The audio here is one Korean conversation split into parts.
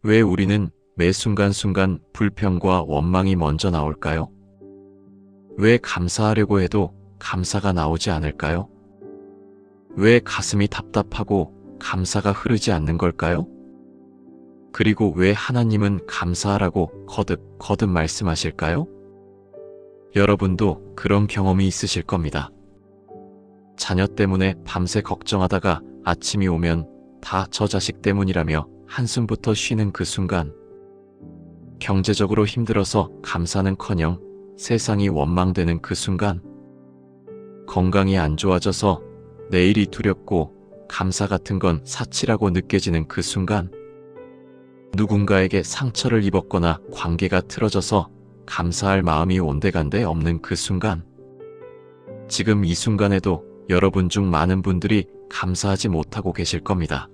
왜 우리는 매 순간순간 불평과 원망이 먼저 나올까요? 왜 감사하려고 해도 감사가 나오지 않을까요? 왜 가슴이 답답하고 감사가 흐르지 않는 걸까요? 그리고 왜 하나님은 감사하라고 거듭 말씀하실까요? 여러분도 그런 경험이 있으실 겁니다. 자녀 때문에 밤새 걱정하다가 아침이 오면 다 저 자식 때문이라며 한숨부터 쉬는 그 순간, 경제적으로 힘들어서 감사는커녕 세상이 원망되는 그 순간, 건강이 안 좋아져서 내일이 두렵고 감사 같은 건 사치라고 느껴지는 그 순간, 누군가에게 상처를 입었거나 관계가 틀어져서 감사할 마음이 온데간데 없는 그 순간, 지금 이 순간에도 여러분 중 많은 분들이 감사하지 못하고 계실 겁니다.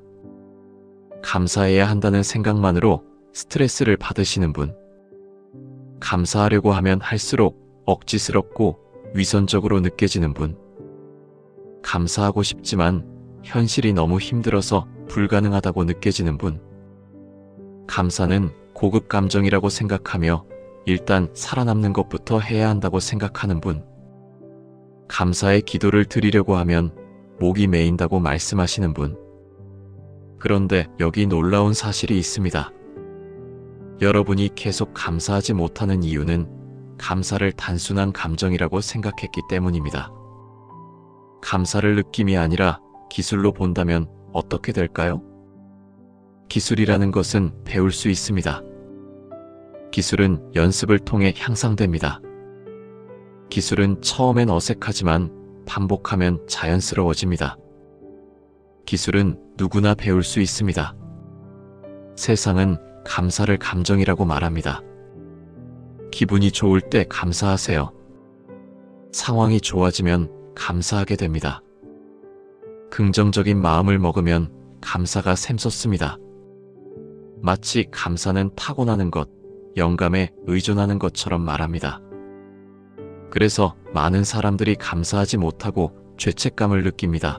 감사해야 한다는 생각만으로 스트레스를 받으시는 분, 감사하려고 하면 할수록 억지스럽고 위선적으로 느껴지는 분, 감사하고 싶지만 현실이 너무 힘들어서 불가능하다고 느껴지는 분, 감사는 고급 감정이라고 생각하며 일단 살아남는 것부터 해야 한다고 생각하는 분, 감사의 기도를 드리려고 하면 목이 메인다고 말씀하시는 분. 그런데 여기 놀라운 사실이 있습니다. 여러분이 계속 감사하지 못하는 이유는 감사를 단순한 감정이라고 생각했기 때문입니다. 감사를 느낌이 아니라 기술로 본다면 어떻게 될까요? 기술이라는 것은 배울 수 있습니다. 기술은 연습을 통해 향상됩니다. 기술은 처음엔 어색하지만 반복하면 자연스러워집니다. 기술은 누구나 배울 수 있습니다. 세상은 감사를 감정이라고 말합니다. 기분이 좋을 때 감사하세요. 상황이 좋아지면 감사하게 됩니다. 긍정적인 마음을 먹으면 감사가 샘솟습니다. 마치 감사는 타고나는 것, 영감에 의존하는 것처럼 말합니다. 그래서 많은 사람들이 감사하지 못하고 죄책감을 느낍니다.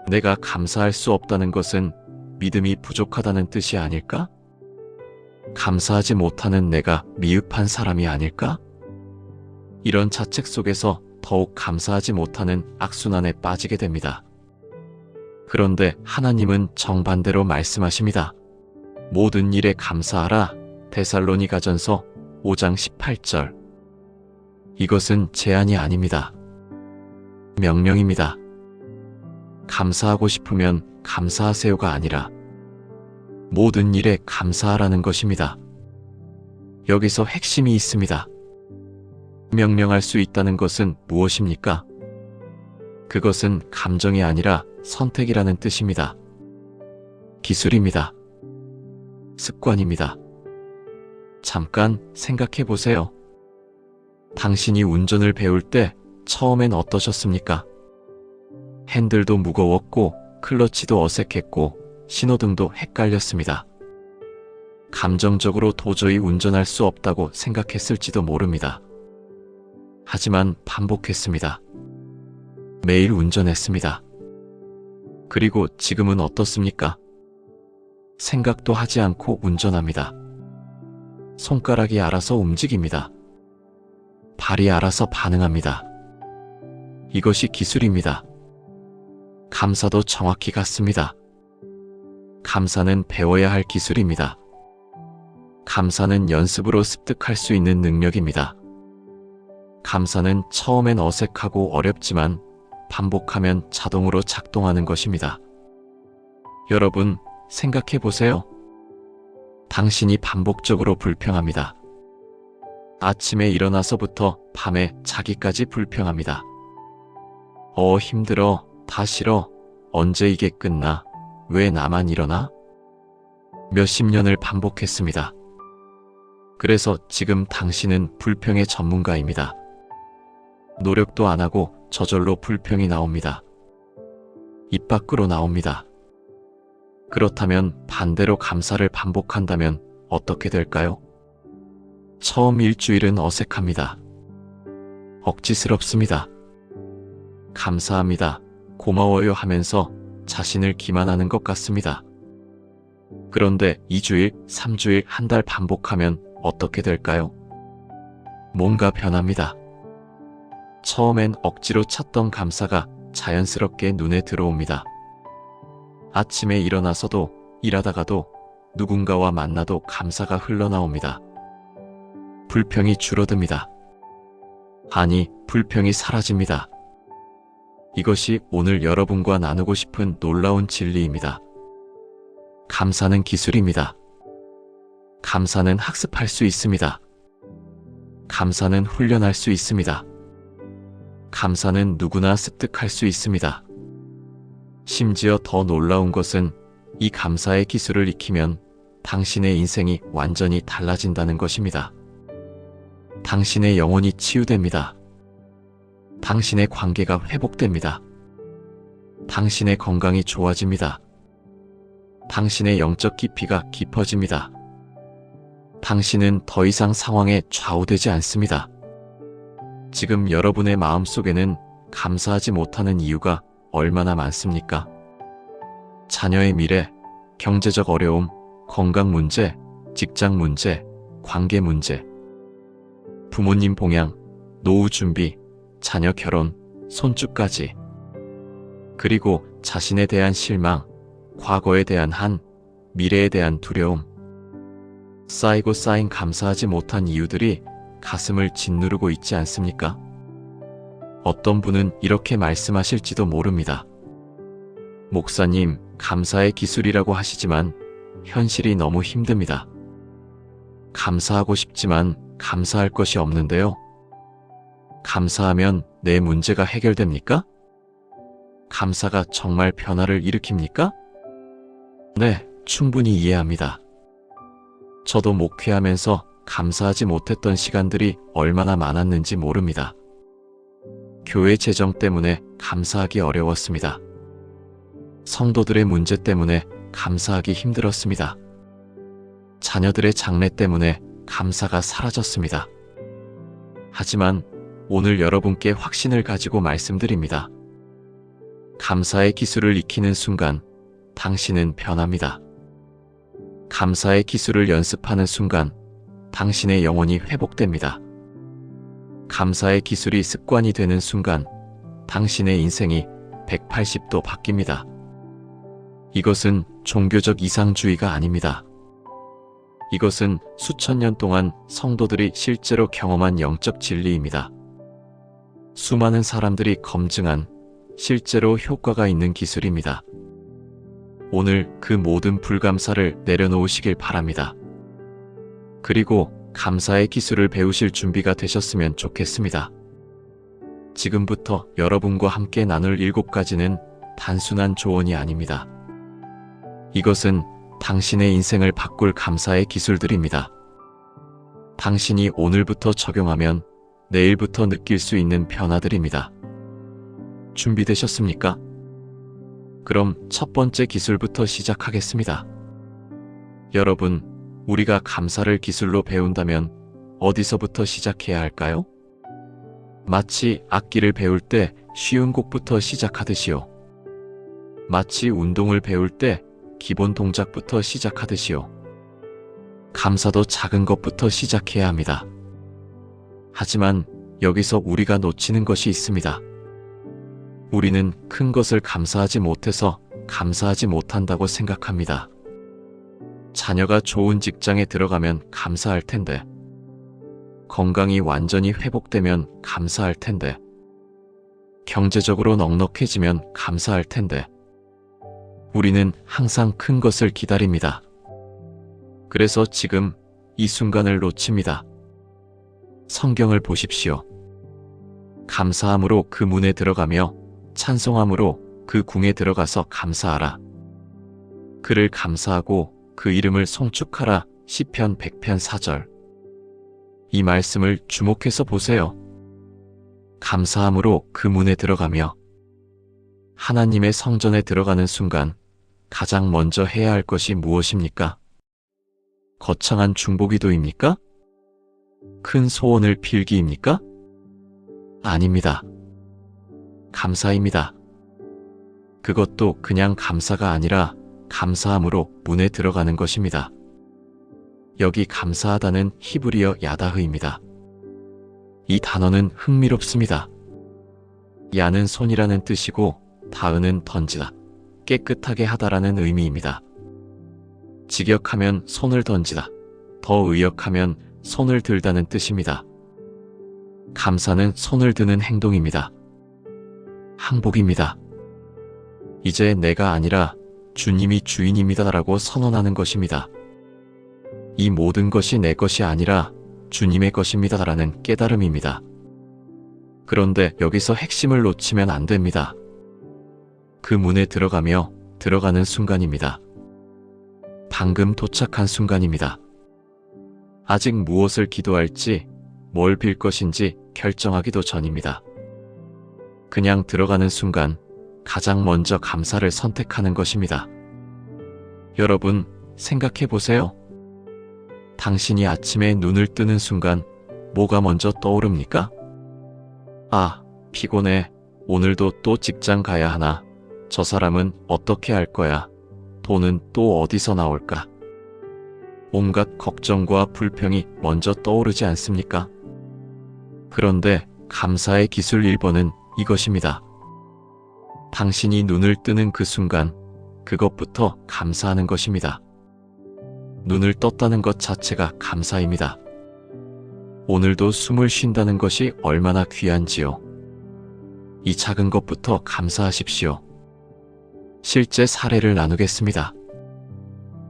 내가 감사할 수 없다는 것은 믿음이 부족하다는 뜻이 아닐까? 감사하지 못하는 내가 미흡한 사람이 아닐까? 이런 자책 속에서 더욱 감사하지 못하는 악순환에 빠지게 됩니다. 그런데 하나님은 정반대로 말씀하십니다. 모든 일에 감사하라. 데살로니가전서 5장 18절. 이것은 제안이 아닙니다. 명령입니다. 감사하고 싶으면 감사하세요가 아니라 모든 일에 감사하라는 것입니다. 여기서 핵심이 있습니다. 명령할 수 있다는 것은 무엇입니까? 그것은 감정이 아니라 선택이라는 뜻입니다. 기술입니다. 습관입니다. 잠깐 생각해 보세요. 당신이 운전을 배울 때 처음엔 어떠셨습니까? 핸들도 무거웠고 클러치도 어색했고 신호등도 헷갈렸습니다. 감정적으로 도저히 운전할 수 없다고 생각했을지도 모릅니다. 하지만 반복했습니다. 매일 운전했습니다. 그리고 지금은 어떻습니까? 생각도 하지 않고 운전합니다. 손가락이 알아서 움직입니다. 발이 알아서 반응합니다. 이것이 기술입니다. 감사도 정확히 같습니다. 감사는 배워야 할 기술입니다. 감사는 연습으로 습득할 수 있는 능력입니다. 감사는 처음엔 어색하고 어렵지만 반복하면 자동으로 작동하는 것입니다. 여러분, 생각해 보세요. 당신이 반복적으로 불평합니다. 아침에 일어나서부터 밤에 자기까지 불평합니다. 힘들어, 다 싫어, 언제 이게 끝나, 왜 나만 이러나? 몇십 년을 반복했습니다. 그래서 지금 당신은 불평의 전문가입니다. 노력도 안 하고 저절로 불평이 나옵니다. 입 밖으로 나옵니다. 그렇다면 반대로 감사를 반복한다면 어떻게 될까요? 처음 일주일은 어색합니다. 억지스럽습니다. 감사합니다, 고마워요 하면서 자신을 기만하는 것 같습니다. 그런데 2주일, 3주일, 한 달 반복하면 어떻게 될까요? 뭔가 변합니다. 처음엔 억지로 찾던 감사가 자연스럽게 눈에 들어옵니다. 아침에 일어나서도 일하다가도 누군가와 만나도 감사가 흘러나옵니다. 불평이 줄어듭니다. 아니, 불평이 사라집니다. 이것이 오늘 여러분과 나누고 싶은 놀라운 진리입니다. 감사는 기술입니다. 감사는 학습할 수 있습니다. 감사는 훈련할 수 있습니다. 감사는 누구나 습득할 수 있습니다. 심지어 더 놀라운 것은 이 감사의 기술을 익히면 당신의 인생이 완전히 달라진다는 것입니다. 당신의 영혼이 치유됩니다. 당신의 관계가 회복됩니다. 당신의 건강이 좋아집니다. 당신의 영적 깊이가 깊어집니다. 당신은 더 이상 상황에 좌우되지 않습니다. 지금 여러분의 마음속에는 감사하지 못하는 이유가 얼마나 많습니까? 자녀의 미래, 경제적 어려움, 건강 문제, 직장 문제, 관계 문제, 부모님 봉양, 노후 준비, 자녀 결혼, 손주까지. 그리고 자신에 대한 실망, 과거에 대한 한, 미래에 대한 두려움. 쌓이고 쌓인 감사하지 못한 이유들이 가슴을 짓누르고 있지 않습니까? 어떤 분은 이렇게 말씀하실지도 모릅니다. 목사님, 감사의 기술이라고 하시지만 현실이 너무 힘듭니다. 감사하고 싶지만 감사할 것이 없는데요. 감사하면 내 문제가 해결됩니까? 감사가 정말 변화를 일으킵니까? 네, 충분히 이해합니다. 저도 목회하면서 감사하지 못했던 시간들이 얼마나 많았는지 모릅니다. 교회 재정 때문에 감사하기 어려웠습니다. 성도들의 문제 때문에 감사하기 힘들었습니다. 자녀들의 장래 때문에 감사가 사라졌습니다. 하지만 오늘 여러분께 확신을 가지고 말씀드립니다. 감사의 기술을 익히는 순간 당신은 변합니다. 감사의 기술을 연습하는 순간 당신의 영혼이 회복됩니다. 감사의 기술이 습관이 되는 순간 당신의 인생이 180도 바뀝니다. 이것은 종교적 이상주의가 아닙니다. 이것은 수천 년 동안 성도들이 실제로 경험한 영적 진리입니다. 수많은 사람들이 검증한 실제로 효과가 있는 기술입니다. 오늘 그 모든 불감사를 내려놓으시길 바랍니다. 그리고 감사의 기술을 배우실 준비가 되셨으면 좋겠습니다. 지금부터 여러분과 함께 나눌 7가지는 단순한 조언이 아닙니다. 이것은 당신의 인생을 바꿀 감사의 기술들입니다. 당신이 오늘부터 적용하면 내일부터 느낄 수 있는 변화들입니다. 준비되셨습니까? 그럼 첫 번째 기술부터 시작하겠습니다. 여러분, 우리가 감사를 기술로 배운다면 어디서부터 시작해야 할까요? 마치 악기를 배울 때 쉬운 곡부터 시작하듯이요. 마치 운동을 배울 때 기본 동작부터 시작하듯이요. 감사도 작은 것부터 시작해야 합니다. 하지만 여기서 우리가 놓치는 것이 있습니다. 우리는 큰 것을 감사하지 못해서 감사하지 못한다고 생각합니다. 자녀가 좋은 직장에 들어가면 감사할 텐데, 건강이 완전히 회복되면 감사할 텐데, 경제적으로 넉넉해지면 감사할 텐데, 우리는 항상 큰 것을 기다립니다. 그래서 지금 이 순간을 놓칩니다. 성경을 보십시오. 감사함으로 그 문에 들어가며 찬송함으로 그 궁에 들어가서 감사하라. 그를 감사하고 그 이름을 송축하라. 시편 100편 4절. 이 말씀을 주목해서 보세요. 감사함으로 그 문에 들어가며 하나님의 성전에 들어가는 순간 가장 먼저 해야 할 것이 무엇입니까? 거창한 중보기도입니까? 큰 소원을 빌기입니까? 아닙니다. 감사입니다. 그것도 그냥 감사가 아니라 감사함으로 문에 들어가는 것입니다. 여기 감사하다는 히브리어 야다흐입니다. 이 단어는 흥미롭습니다. 야는 손이라는 뜻이고 다흐는 던지다, 깨끗하게 하다라는 의미입니다. 직역하면 손을 던지다, 더 의역하면 손을 들다는 뜻입니다. 감사는 손을 드는 행동입니다. 항복입니다. 이제 내가 아니라 주님이 주인입니다라고 선언하는 것입니다. 이 모든 것이 내 것이 아니라 주님의 것입니다라는 깨달음입니다. 그런데 여기서 핵심을 놓치면 안 됩니다. 그 문에 들어가는 순간입니다. 방금 도착한 순간입니다. 아직 무엇을 기도할지, 뭘 빌 것인지 결정하기도 전입니다. 그냥 들어가는 순간 가장 먼저 감사를 선택하는 것입니다. 여러분, 생각해 보세요. 당신이 아침에 눈을 뜨는 순간 뭐가 먼저 떠오릅니까? 아, 피곤해. 오늘도 또 직장 가야 하나? 저 사람은 어떻게 할 거야? 돈은 또 어디서 나올까? 온갖 걱정과 불평이 먼저 떠오르지 않습니까? 그런데 감사의 기술 1번은 이것입니다. 당신이 눈을 뜨는 그 순간, 그것부터 감사하는 것입니다. 눈을 떴다는 것 자체가 감사입니다. 오늘도 숨을 쉰다는 것이 얼마나 귀한지요. 이 작은 것부터 감사하십시오. 실제 사례를 나누겠습니다.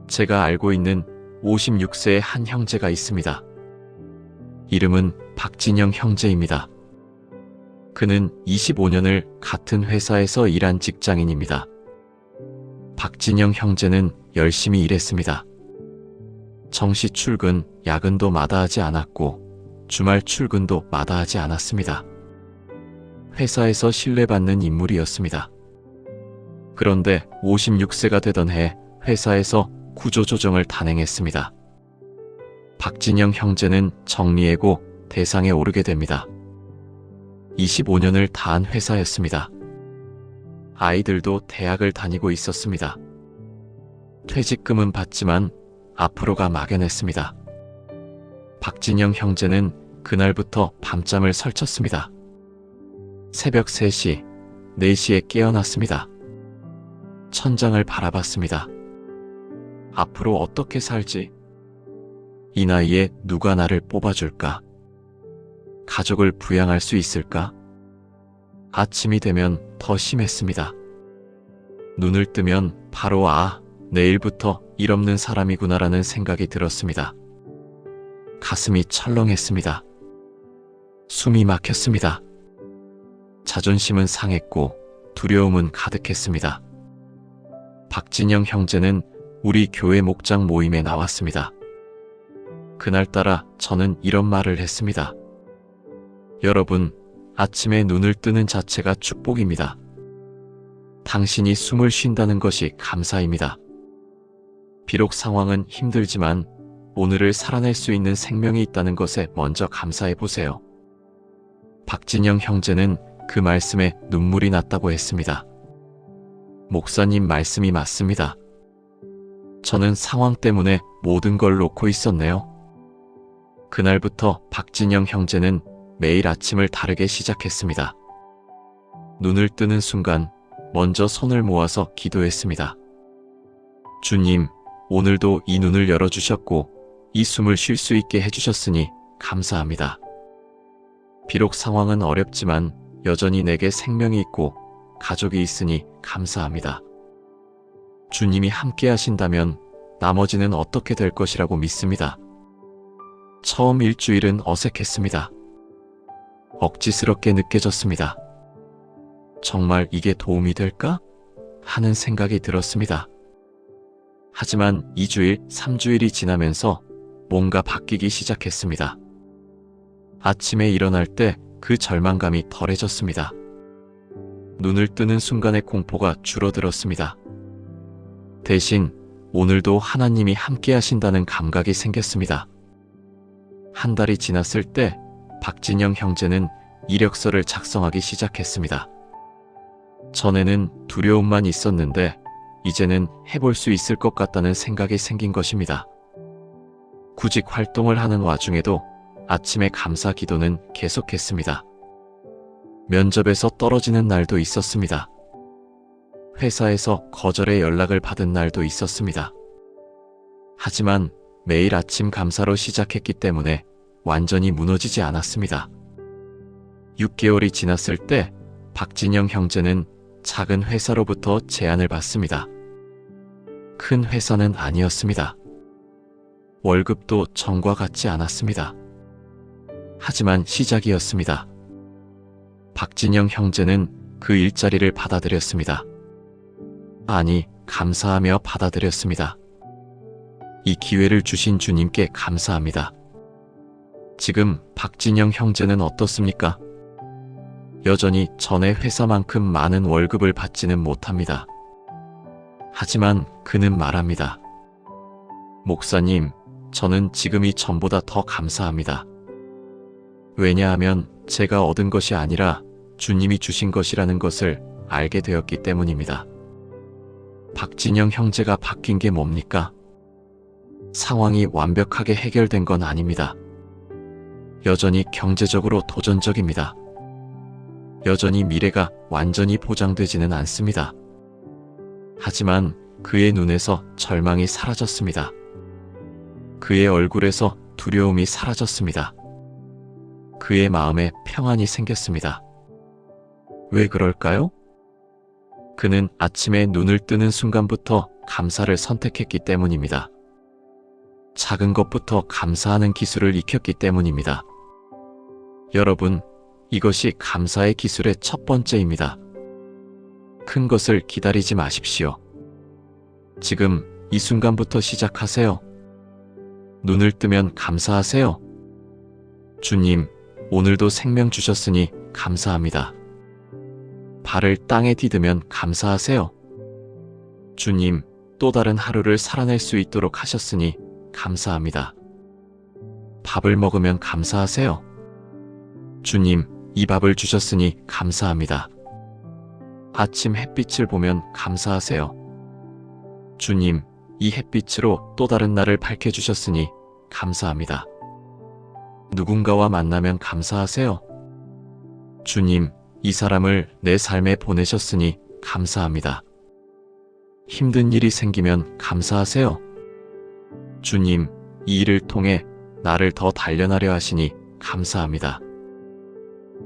제가 알고 있는 56세의 한 형제가 있습니다. 이름은 박진영 형제입니다. 그는 25년을 같은 회사에서 일한 직장인입니다. 박진영 형제는 열심히 일했습니다. 정시 출근, 야근도 마다하지 않았고 주말 출근도 마다하지 않았습니다. 회사에서 신뢰받는 인물이었습니다. 그런데 56세가 되던 해 회사에서 구조조정을 단행했습니다. 박진영 형제는 정리해고 대상에 오르게 됩니다. 25년을 다한 회사였습니다. 아이들도 대학을 다니고 있었습니다. 퇴직금은 받지만 앞으로가 막연했습니다. 박진영 형제는 그날부터 밤잠을 설쳤습니다. 새벽 3시, 4시에 깨어났습니다. 천장을 바라봤습니다. 앞으로 어떻게 살지? 이 나이에 누가 나를 뽑아줄까? 가족을 부양할 수 있을까? 아침이 되면 더 심했습니다. 눈을 뜨면 바로 내일부터 일 없는 사람이구나라는 생각이 들었습니다. 가슴이 철렁했습니다. 숨이 막혔습니다. 자존심은 상했고 두려움은 가득했습니다. 박진영 형제는 우리 교회 목장 모임에 나왔습니다. 그날따라 저는 이런 말을 했습니다. 여러분, 아침에 눈을 뜨는 자체가 축복입니다. 당신이 숨을 쉰다는 것이 감사입니다. 비록 상황은 힘들지만 오늘을 살아낼 수 있는 생명이 있다는 것에 먼저 감사해 보세요. 박진영 형제는 그 말씀에 눈물이 났다고 했습니다. 목사님 말씀이 맞습니다. 저는 상황 때문에 모든 걸 놓고 있었네요. 그날부터 박진영 형제는 매일 아침을 다르게 시작했습니다. 눈을 뜨는 순간 먼저 손을 모아서 기도했습니다. 주님, 오늘도 이 눈을 열어주셨고 이 숨을 쉴 수 있게 해주셨으니 감사합니다. 비록 상황은 어렵지만 여전히 내게 생명이 있고 가족이 있으니 감사합니다. 주님이 함께 하신다면 나머지는 어떻게 될 것이라고 믿습니다. 처음 일주일은 어색했습니다. 억지스럽게 느껴졌습니다. 정말 이게 도움이 될까? 하는 생각이 들었습니다. 하지만 2주일, 3주일이 지나면서 뭔가 바뀌기 시작했습니다. 아침에 일어날 때 그 절망감이 덜해졌습니다. 눈을 뜨는 순간의 공포가 줄어들었습니다. 대신 오늘도 하나님이 함께 하신다는 감각이 생겼습니다. 한 달이 지났을 때 박진영 형제는 이력서를 작성하기 시작했습니다. 전에는 두려움만 있었는데 이제는 해볼 수 있을 것 같다는 생각이 생긴 것입니다. 구직 활동을 하는 와중에도 아침에 감사 기도는 계속했습니다. 면접에서 떨어지는 날도 있었습니다. 회사에서 거절의 연락을 받은 날도 있었습니다. 하지만 매일 아침 감사로 시작했기 때문에 완전히 무너지지 않았습니다. 6개월이 지났을 때 박진영 형제는 작은 회사로부터 제안을 받습니다. 큰 회사는 아니었습니다. 월급도 전과 같지 않았습니다. 하지만 시작이었습니다. 박진영 형제는 그 일자리를 받아들였습니다. 아니, 감사하며 받아들였습니다. 이 기회를 주신 주님께 감사합니다. 지금 박진영 형제는 어떻습니까? 여전히 전에 회사만큼 많은 월급을 받지는 못합니다. 하지만 그는 말합니다. 목사님, 저는 지금이 전보다 더 감사합니다. 왜냐하면 제가 얻은 것이 아니라 주님이 주신 것이라는 것을 알게 되었기 때문입니다. 박진영 형제가 바뀐 게 뭡니까? 상황이 완벽하게 해결된 건 아닙니다. 여전히 경제적으로 도전적입니다. 여전히 미래가 완전히 보장되지는 않습니다. 하지만 그의 눈에서 절망이 사라졌습니다. 그의 얼굴에서 두려움이 사라졌습니다. 그의 마음에 평안이 생겼습니다. 왜 그럴까요? 그는 아침에 눈을 뜨는 순간부터 감사를 선택했기 때문입니다. 작은 것부터 감사하는 기술을 익혔기 때문입니다. 여러분, 이것이 감사의 기술의 첫 번째입니다. 큰 것을 기다리지 마십시오. 지금 이 순간부터 시작하세요. 눈을 뜨면 감사하세요. 주님, 오늘도 생명 주셨으니 감사합니다. 발을 땅에 디디면 감사하세요. 주님, 또 다른 하루를 살아낼 수 있도록 하셨으니 감사합니다. 밥을 먹으면 감사하세요. 주님, 이 밥을 주셨으니 감사합니다. 아침 햇빛을 보면 감사하세요. 주님, 이 햇빛으로 또 다른 날을 밝혀주셨으니 감사합니다. 누군가와 만나면 감사하세요. 주님, 이 사람을 내 삶에 보내셨으니 감사합니다. 힘든 일이 생기면 감사하세요. 주님, 이 일을 통해 나를 더 단련하려 하시니 감사합니다.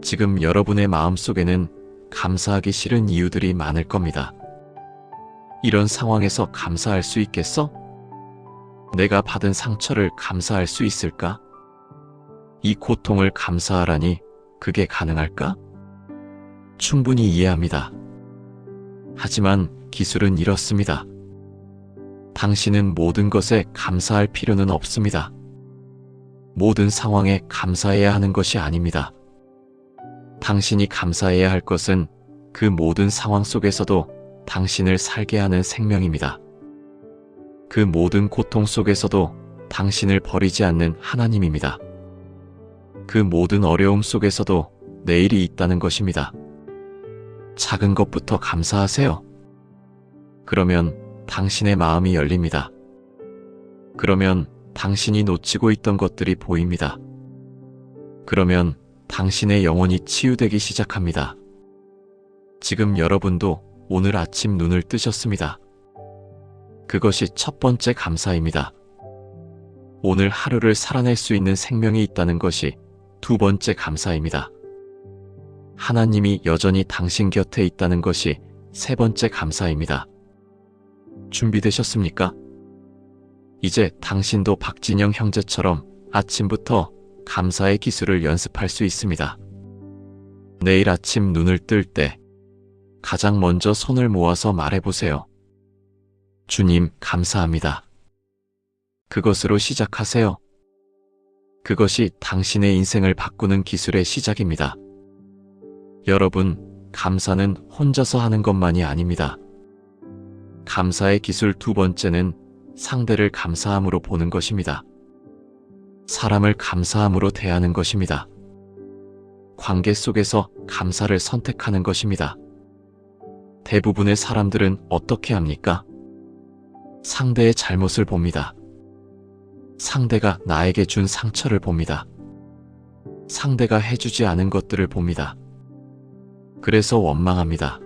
지금 여러분의 마음속에는 감사하기 싫은 이유들이 많을 겁니다. 이런 상황에서 감사할 수 있겠어? 내가 받은 상처를 감사할 수 있을까? 이 고통을 감사하라니 그게 가능할까? 충분히 이해합니다. 하지만 기술은 이렇습니다. 당신은 모든 것에 감사할 필요는 없습니다. 모든 상황에 감사해야 하는 것이 아닙니다. 당신이 감사해야 할 것은 그 모든 상황 속에서도 당신을 살게 하는 생명입니다. 그 모든 고통 속에서도 당신을 버리지 않는 하나님입니다. 그 모든 어려움 속에서도 내일이 있다는 것입니다. 작은 것부터 감사하세요. 그러면 당신의 마음이 열립니다. 그러면 당신이 놓치고 있던 것들이 보입니다. 그러면 당신의 영혼이 치유되기 시작합니다. 지금 여러분도 오늘 아침 눈을 뜨셨습니다. 그것이 첫 번째 감사입니다. 오늘 하루를 살아낼 수 있는 생명이 있다는 것이 두 번째 감사입니다. 하나님이 여전히 당신 곁에 있다는 것이 세 번째 감사입니다. 준비되셨습니까? 이제 당신도 박진영 형제처럼 아침부터 감사의 기술을 연습할 수 있습니다. 내일 아침 눈을 뜰 때 가장 먼저 손을 모아서 말해보세요. 주님, 감사합니다. 그것으로 시작하세요. 그것이 당신의 인생을 바꾸는 기술의 시작입니다. 여러분, 감사는 혼자서 하는 것만이 아닙니다. 감사의 기술 두 번째는 상대를 감사함으로 보는 것입니다. 사람을 감사함으로 대하는 것입니다. 관계 속에서 감사를 선택하는 것입니다. 대부분의 사람들은 어떻게 합니까? 상대의 잘못을 봅니다. 상대가 나에게 준 상처를 봅니다. 상대가 해주지 않은 것들을 봅니다. 그래서 원망합니다.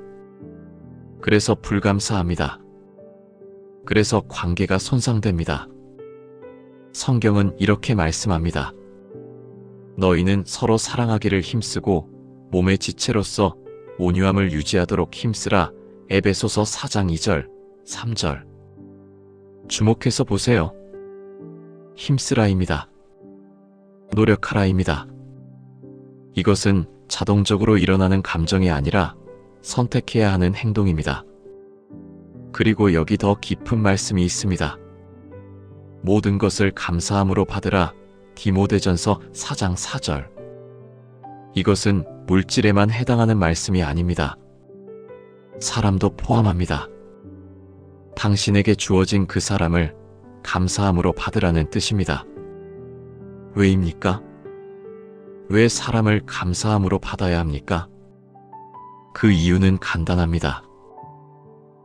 그래서 불감사합니다. 그래서 관계가 손상됩니다. 성경은 이렇게 말씀합니다. 너희는 서로 사랑하기를 힘쓰고 몸의 지체로서 온유함을 유지하도록 힘쓰라. 에베소서 4장 2절, 3절. 주목해서 보세요. 힘쓰라입니다. 노력하라입니다. 이것은 자동적으로 일어나는 감정이 아니라 선택해야 하는 행동입니다. 그리고 여기 더 깊은 말씀이 있습니다. 모든 것을 감사함으로 받으라. 디모데전서 4장 4절. 이것은 물질에만 해당하는 말씀이 아닙니다. 사람도 포함합니다. 당신에게 주어진 그 사람을 감사함으로 받으라는 뜻입니다. 왜입니까? 왜 사람을 감사함으로 받아야 합니까? 그 이유는 간단합니다.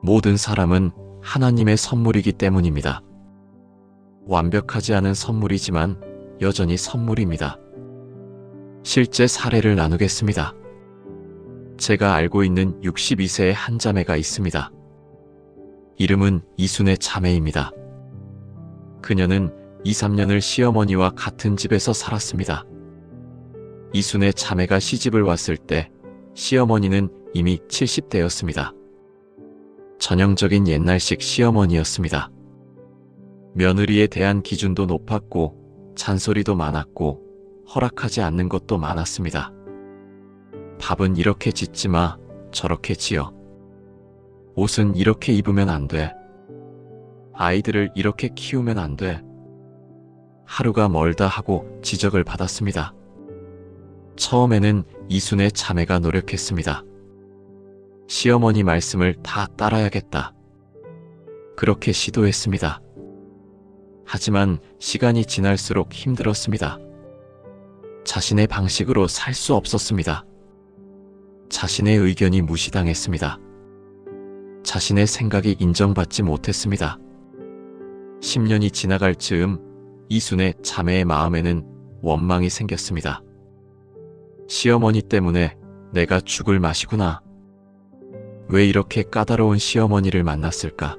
모든 사람은 하나님의 선물이기 때문입니다. 완벽하지 않은 선물이지만 여전히 선물입니다. 실제 사례를 나누겠습니다. 제가 알고 있는 62세의 한 자매가 있습니다. 이름은 이순의 자매입니다. 그녀는 2, 3년을 시어머니와 같은 집에서 살았습니다. 이순의 자매가 시집을 왔을 때 시어머니는 이미 70대였습니다. 전형적인 옛날식 시어머니였습니다. 며느리에 대한 기준도 높았고 잔소리도 많았고 허락하지 않는 것도 많았습니다. 밥은 이렇게 짓지 마, 저렇게 지어. 옷은 이렇게 입으면 안 돼. 아이들을 이렇게 키우면 안 돼. 하루가 멀다 하고 지적을 받았습니다. 처음에는 이순의 자매가 노력했습니다. 시어머니 말씀을 다 따라야겠다. 그렇게 시도했습니다. 하지만 시간이 지날수록 힘들었습니다. 자신의 방식으로 살 수 없었습니다. 자신의 의견이 무시당했습니다. 자신의 생각이 인정받지 못했습니다. 10년이 지나갈 즈음 이순의 자매의 마음에는 원망이 생겼습니다. 시어머니 때문에 내가 죽을 맛이구나. 왜 이렇게 까다로운 시어머니를 만났을까?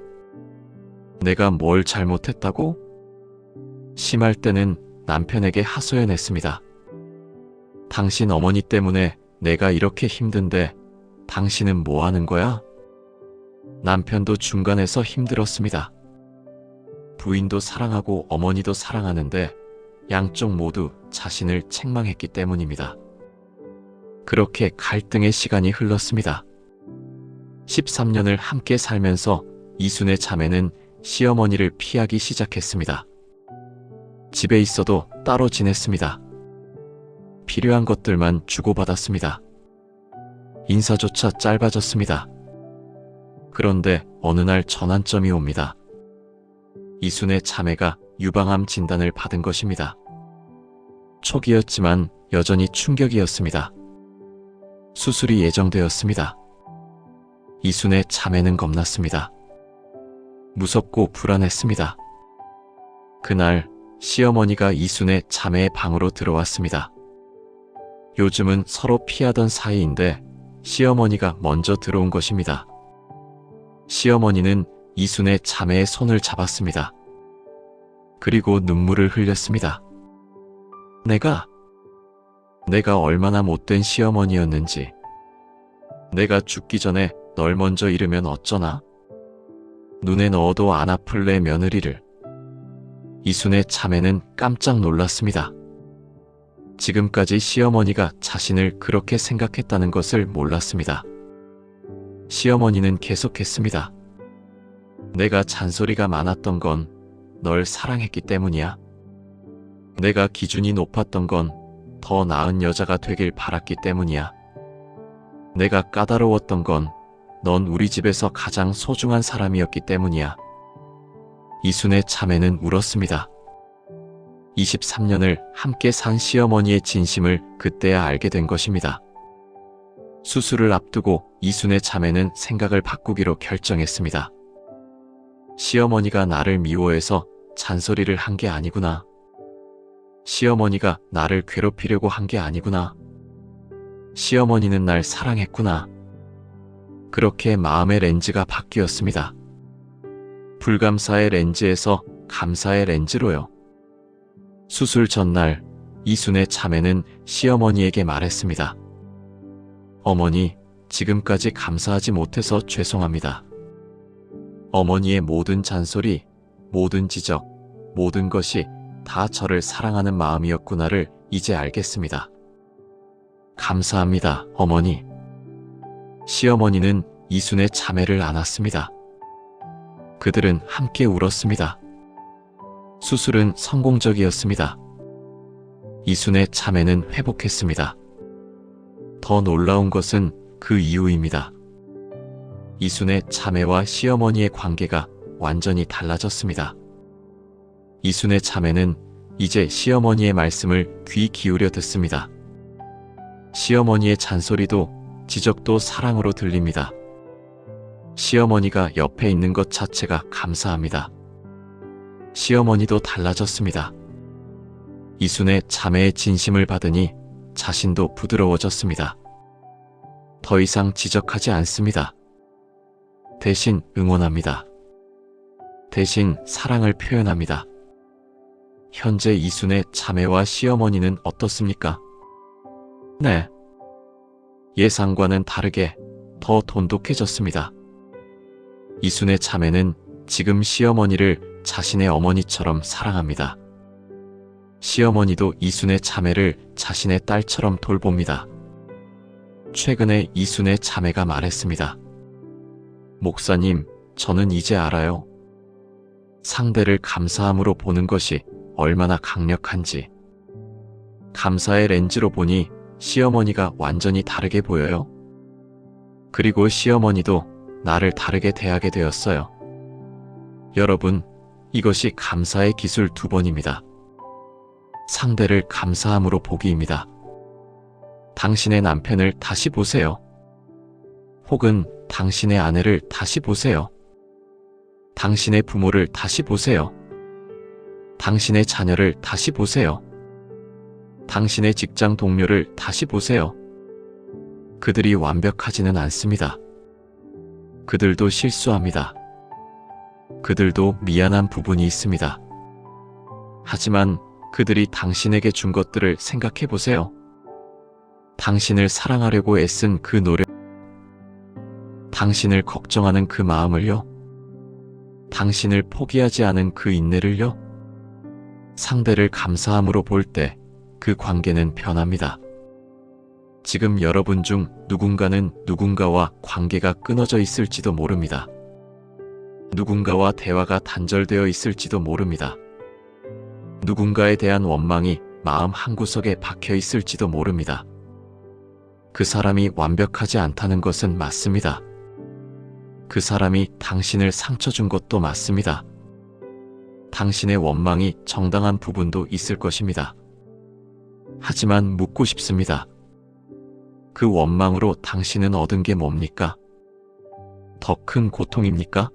내가 뭘 잘못했다고? 심할 때는 남편에게 하소연했습니다. 당신 어머니 때문에 내가 이렇게 힘든데 당신은 뭐 하는 거야? 남편도 중간에서 힘들었습니다. 부인도 사랑하고 어머니도 사랑하는데 양쪽 모두 자신을 책망했기 때문입니다. 그렇게 갈등의 시간이 흘렀습니다. 13년을 함께 살면서 이순의 자매는 시어머니를 피하기 시작했습니다. 집에 있어도 따로 지냈습니다. 필요한 것들만 주고받았습니다. 인사조차 짧아졌습니다. 그런데 어느 날 전환점이 옵니다. 이순의 자매가 유방암 진단을 받은 것입니다. 초기였지만 여전히 충격이었습니다. 수술이 예정되었습니다. 이순의 자매는 겁났습니다. 무섭고 불안했습니다. 그날 시어머니가 이순의 자매의 방으로 들어왔습니다. 요즘은 서로 피하던 사이인데 시어머니가 먼저 들어온 것입니다. 시어머니는 이순의 자매의 손을 잡았습니다. 그리고 눈물을 흘렸습니다. 내가 얼마나 못된 시어머니였는지. 내가 죽기 전에 널 먼저 잃으면 어쩌나? 눈에 넣어도 안 아플 내 며느리를. 이순의 자매는 깜짝 놀랐습니다. 지금까지 시어머니가 자신을 그렇게 생각했다는 것을 몰랐습니다. 시어머니는 계속했습니다. 내가 잔소리가 많았던 건 널 사랑했기 때문이야. 내가 기준이 높았던 건 더 나은 여자가 되길 바랐기 때문이야. 내가 까다로웠던 건 넌 우리 집에서 가장 소중한 사람이었기 때문이야. 이순의 자매는 울었습니다. 23년을 함께 산 시어머니의 진심을 그때야 알게 된 것입니다. 수술을 앞두고 이순의 자매는 생각을 바꾸기로 결정했습니다. 시어머니가 나를 미워해서 잔소리를 한 게 아니구나. 시어머니가 나를 괴롭히려고 한 게 아니구나. 시어머니는 날 사랑했구나. 그렇게 마음의 렌즈가 바뀌었습니다. 불감사의 렌즈에서 감사의 렌즈로요. 수술 전날 이순의 자매는 시어머니에게 말했습니다. 어머니, 지금까지 감사하지 못해서 죄송합니다. 어머니의 모든 잔소리, 모든 지적, 모든 것이 다 저를 사랑하는 마음이었구나를 이제 알겠습니다. 감사합니다, 어머니. 시어머니는 이순의 자매를 안았습니다. 그들은 함께 울었습니다. 수술은 성공적이었습니다. 이순의 자매는 회복했습니다. 더 놀라운 것은 그 이유입니다. 이순의 자매와 시어머니의 관계가 완전히 달라졌습니다. 이순의 자매는 이제 시어머니의 말씀을 귀 기울여 듣습니다. 시어머니의 잔소리도 지적도 사랑으로 들립니다. 시어머니가 옆에 있는 것 자체가 감사합니다. 시어머니도 달라졌습니다. 이순의 자매의 진심을 받으니 자신도 부드러워졌습니다. 더 이상 지적하지 않습니다. 대신 응원합니다. 대신 사랑을 표현합니다. 현재 이순의 자매와 시어머니는 어떻습니까? 네. 예상과는 다르게 더 돈독해졌습니다. 이순의 자매는 지금 시어머니를 자신의 어머니처럼 사랑합니다. 시어머니도 이순의 자매를 자신의 딸처럼 돌봅니다. 최근에 이순의 자매가 말했습니다. 목사님, 저는 이제 알아요. 상대를 감사함으로 보는 것이 얼마나 강력한지. 감사의 렌즈로 보니 시어머니가 완전히 다르게 보여요. 그리고 시어머니도 나를 다르게 대하게 되었어요. 여러분, 이것이 감사의 기술 2번입니다. 상대를 감사함으로 보기입니다. 당신의 남편을 다시 보세요. 혹은 당신의 아내를 다시 보세요. 당신의 부모를 다시 보세요. 당신의 자녀를 다시 보세요. 당신의 직장 동료를 다시 보세요. 그들이 완벽하지는 않습니다. 그들도 실수합니다. 그들도 미안한 부분이 있습니다. 하지만 그들이 당신에게 준 것들을 생각해 보세요. 당신을 사랑하려고 애쓴 그 노력, 당신을 걱정하는 그 마음을요. 당신을 포기하지 않은 그 인내를요. 상대를 감사함으로 볼 때 그 관계는 변합니다. 지금 여러분 중 누군가는 누군가와 관계가 끊어져 있을지도 모릅니다. 누군가와 대화가 단절되어 있을지도 모릅니다. 누군가에 대한 원망이 마음 한구석에 박혀 있을지도 모릅니다. 그 사람이 완벽하지 않다는 것은 맞습니다. 그 사람이 당신을 상처 준 것도 맞습니다. 당신의 원망이 정당한 부분도 있을 것입니다. 하지만 묻고 싶습니다. 그 원망으로 당신은 얻은 게 뭡니까? 더 큰 고통입니까?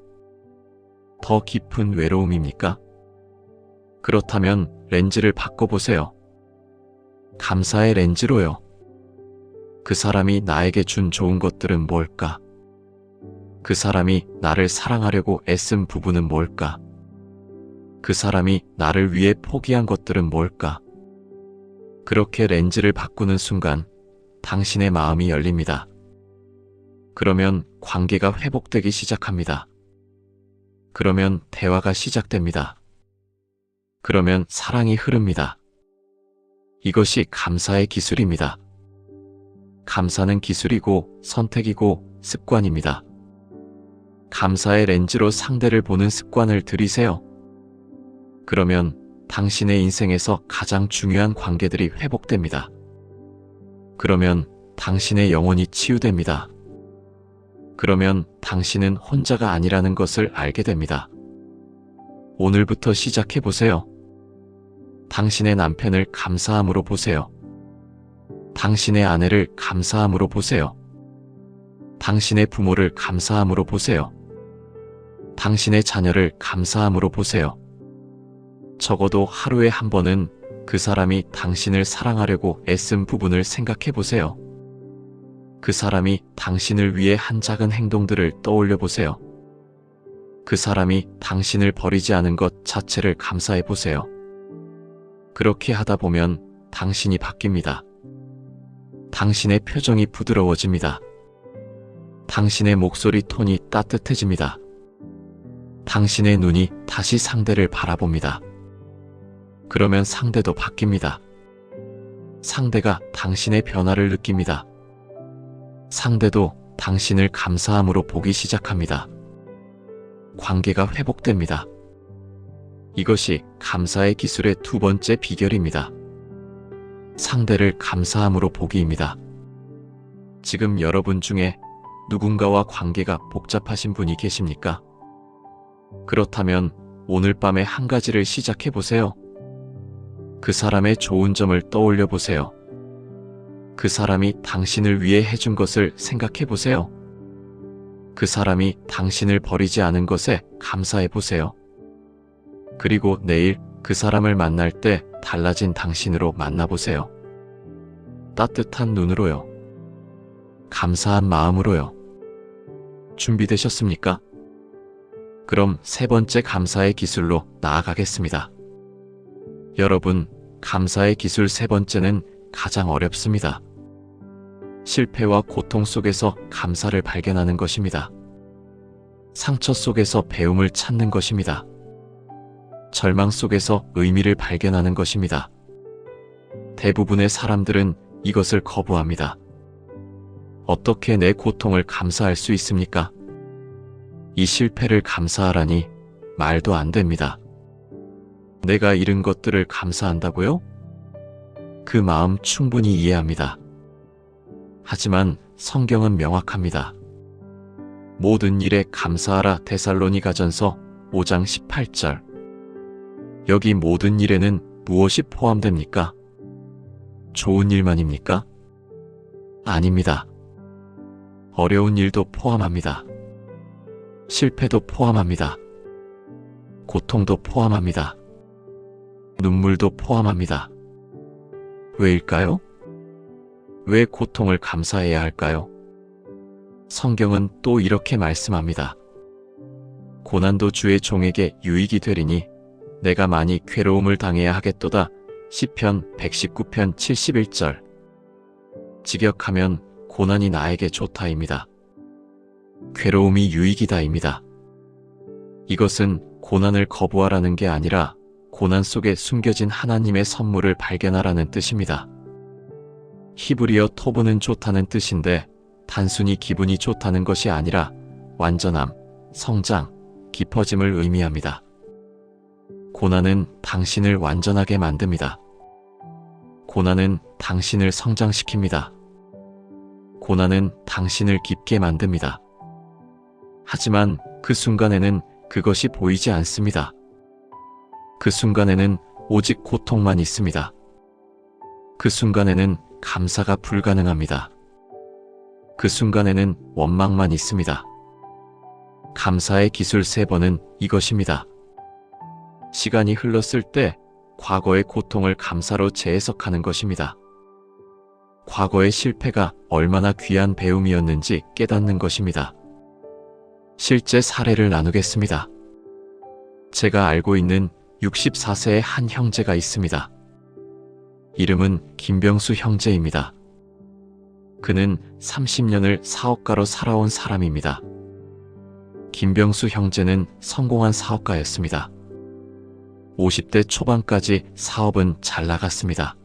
더 깊은 외로움입니까? 그렇다면 렌즈를 바꿔보세요. 감사의 렌즈로요. 그 사람이 나에게 준 좋은 것들은 뭘까? 그 사람이 나를 사랑하려고 애쓴 부분은 뭘까? 그 사람이 나를 위해 포기한 것들은 뭘까? 그렇게 렌즈를 바꾸는 순간 당신의 마음이 열립니다. 그러면 관계가 회복되기 시작합니다. 그러면 대화가 시작됩니다. 그러면 사랑이 흐릅니다. 이것이 감사의 기술입니다. 감사는 기술이고 선택이고 습관입니다. 감사의 렌즈로 상대를 보는 습관을 들이세요. 그러면 당신의 인생에서 가장 중요한 관계들이 회복됩니다. 그러면 당신의 영혼이 치유됩니다. 그러면 당신은 혼자가 아니라는 것을 알게 됩니다. 오늘부터 시작해보세요. 당신의 남편을 감사함으로 보세요. 당신의 아내를 감사함으로 보세요. 당신의 부모를 감사함으로 보세요. 당신의 자녀를 감사함으로 보세요. 적어도 하루에 한 번은 그 사람이 당신을 사랑하려고 애쓴 부분을 생각해 보세요. 그 사람이 당신을 위해 한 작은 행동들을 떠올려 보세요. 그 사람이 당신을 버리지 않은 것 자체를 감사해 보세요. 그렇게 하다 보면 당신이 바뀝니다. 당신의 표정이 부드러워집니다. 당신의 목소리 톤이 따뜻해집니다. 당신의 눈이 다시 상대를 바라봅니다. 그러면 상대도 바뀝니다. 상대가 당신의 변화를 느낍니다. 상대도 당신을 감사함으로 보기 시작합니다. 관계가 회복됩니다. 이것이 감사의 기술의 두 번째 비결입니다. 상대를 감사함으로 보기입니다. 지금 여러분 중에 누군가와 관계가 복잡하신 분이 계십니까? 그렇다면 오늘 밤에 한 가지를 시작해 보세요. 그 사람의 좋은 점을 떠올려 보세요. 그 사람이 당신을 위해 해준 것을 생각해 보세요. 그 사람이 당신을 버리지 않은 것에 감사해 보세요. 그리고 내일 그 사람을 만날 때 달라진 당신으로 만나보세요. 따뜻한 눈으로요. 감사한 마음으로요. 준비되셨습니까? 그럼 세 번째 감사의 기술로 나아가겠습니다. 여러분, 감사의 기술 세 번째는 가장 어렵습니다. 실패와 고통 속에서 감사를 발견하는 것입니다. 상처 속에서 배움을 찾는 것입니다. 절망 속에서 의미를 발견하는 것입니다. 대부분의 사람들은 이것을 거부합니다. 어떻게 내 고통을 감사할 수 있습니까? 이 실패를 감사하라니 말도 안 됩니다. 내가 잃은 것들을 감사한다고요? 그 마음 충분히 이해합니다. 하지만 성경은 명확합니다. 모든 일에 감사하라. 데살로니가전서 5장 18절. 여기 모든 일에는 무엇이 포함됩니까? 좋은 일만입니까? 아닙니다. 어려운 일도 포함합니다. 실패도 포함합니다. 고통도 포함합니다. 눈물도 포함합니다. 왜일까요? 왜 고통을 감사해야 할까요? 성경은 또 이렇게 말씀합니다. 고난도 주의 종에게 유익이 되리니 내가 많이 괴로움을 당해야 하겠도다. 시편 119편 71절. 직역하면 고난이 나에게 좋다입니다. 괴로움이 유익이다입니다. 이것은 고난을 거부하라는 게 아니라 고난 속에 숨겨진 하나님의 선물을 발견하라는 뜻입니다. 히브리어 토브는 좋다는 뜻인데 단순히 기분이 좋다는 것이 아니라 완전함, 성장, 깊어짐을 의미합니다. 고난은 당신을 완전하게 만듭니다. 고난은 당신을 성장시킵니다. 고난은 당신을 깊게 만듭니다. 하지만 그 순간에는 그것이 보이지 않습니다. 그 순간에는 오직 고통만 있습니다. 그 순간에는 감사가 불가능합니다. 그 순간에는 원망만 있습니다. 감사의 기술 세 번은 이것입니다. 시간이 흘렀을 때 과거의 고통을 감사로 재해석하는 것입니다. 과거의 실패가 얼마나 귀한 배움이었는지 깨닫는 것입니다. 실제 사례를 나누겠습니다. 제가 알고 있는 64세의 한 형제가 있습니다. 이름은 김병수 형제입니다. 그는 30년을 사업가로 살아온 사람입니다. 김병수 형제는 성공한 사업가였습니다. 50대 초반까지 사업은 잘 나갔습니다.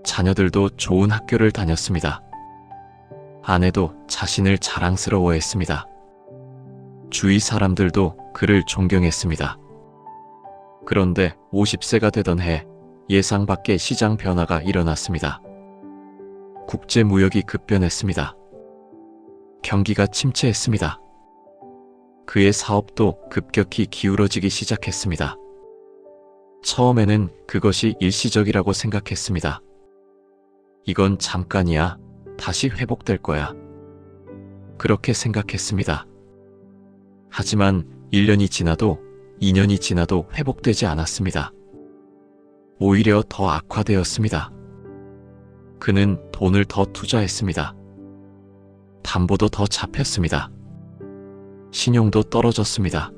자녀들도 좋은 학교를 다녔습니다. 아내도 자신을 자랑스러워했습니다. 주위 사람들도 그를 존경했습니다. 그런데 50세가 되던 해 예상 밖의 시장 변화가 일어났습니다. 국제 무역이 급변했습니다. 경기가 침체했습니다. 그의 사업도 급격히 기울어지기 시작했습니다. 처음에는 그것이 일시적이라고 생각했습니다. 이건 잠깐이야. 다시 회복될 거야. 그렇게 생각했습니다. 하지만 1년이 지나도 2년이 지나도 회복되지 않았습니다. 오히려 더 악화되었습니다. 그는 돈을 더 투자했습니다. 담보도 더 잡혔습니다. 신용도 떨어졌습니다.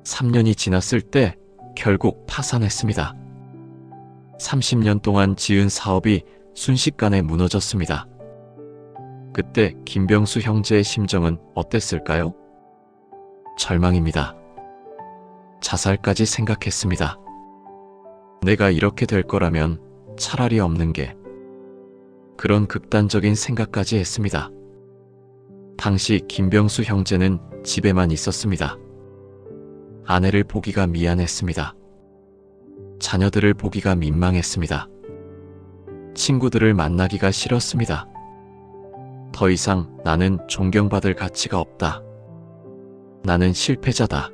3년이 지났을 때 결국 파산했습니다. 30년 동안 지은 사업이 순식간에 무너졌습니다. 그때 김병수 형제의 심정은 어땠을까요? 절망입니다. 자살까지 생각했습니다. 내가 이렇게 될 거라면 차라리 없는 게, 그런 극단적인 생각까지 했습니다. 당시 김병수 형제는 집에만 있었습니다. 아내를 보기가 미안했습니다. 자녀들을 보기가 민망했습니다. 친구들을 만나기가 싫었습니다. 더 이상 나는 존경받을 가치가 없다. 나는 실패자다.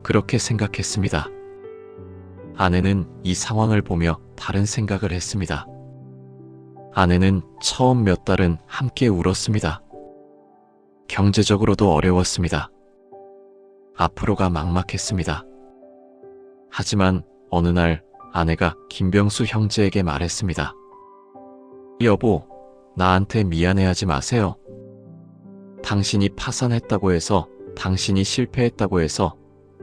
그렇게 생각했습니다. 아내는 이 상황을 보며 다른 생각을 했습니다. 아내는 처음 몇 달은 함께 울었습니다. 경제적으로도 어려웠습니다. 앞으로가 막막했습니다. 하지만 어느 날 아내가 김병수 형제에게 말했습니다. 여보, 나한테 미안해하지 마세요. 당신이 파산했다고 해서, 당신이 실패했다고 해서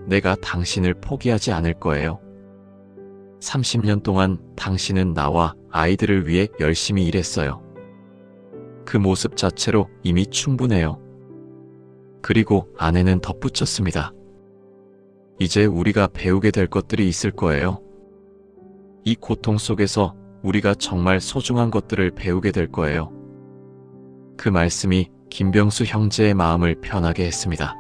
내가 당신을 포기하지 않을 거예요. 30년 동안 당신은 나와 아이들을 위해 열심히 일했어요. 그 모습 자체로 이미 충분해요. 그리고 아내는 덧붙였습니다. 이제 우리가 배우게 될 것들이 있을 거예요. 이 고통 속에서 우리가 정말 소중한 것들을 배우게 될 거예요. 그 말씀이 김병수 형제의 마음을 편하게 했습니다.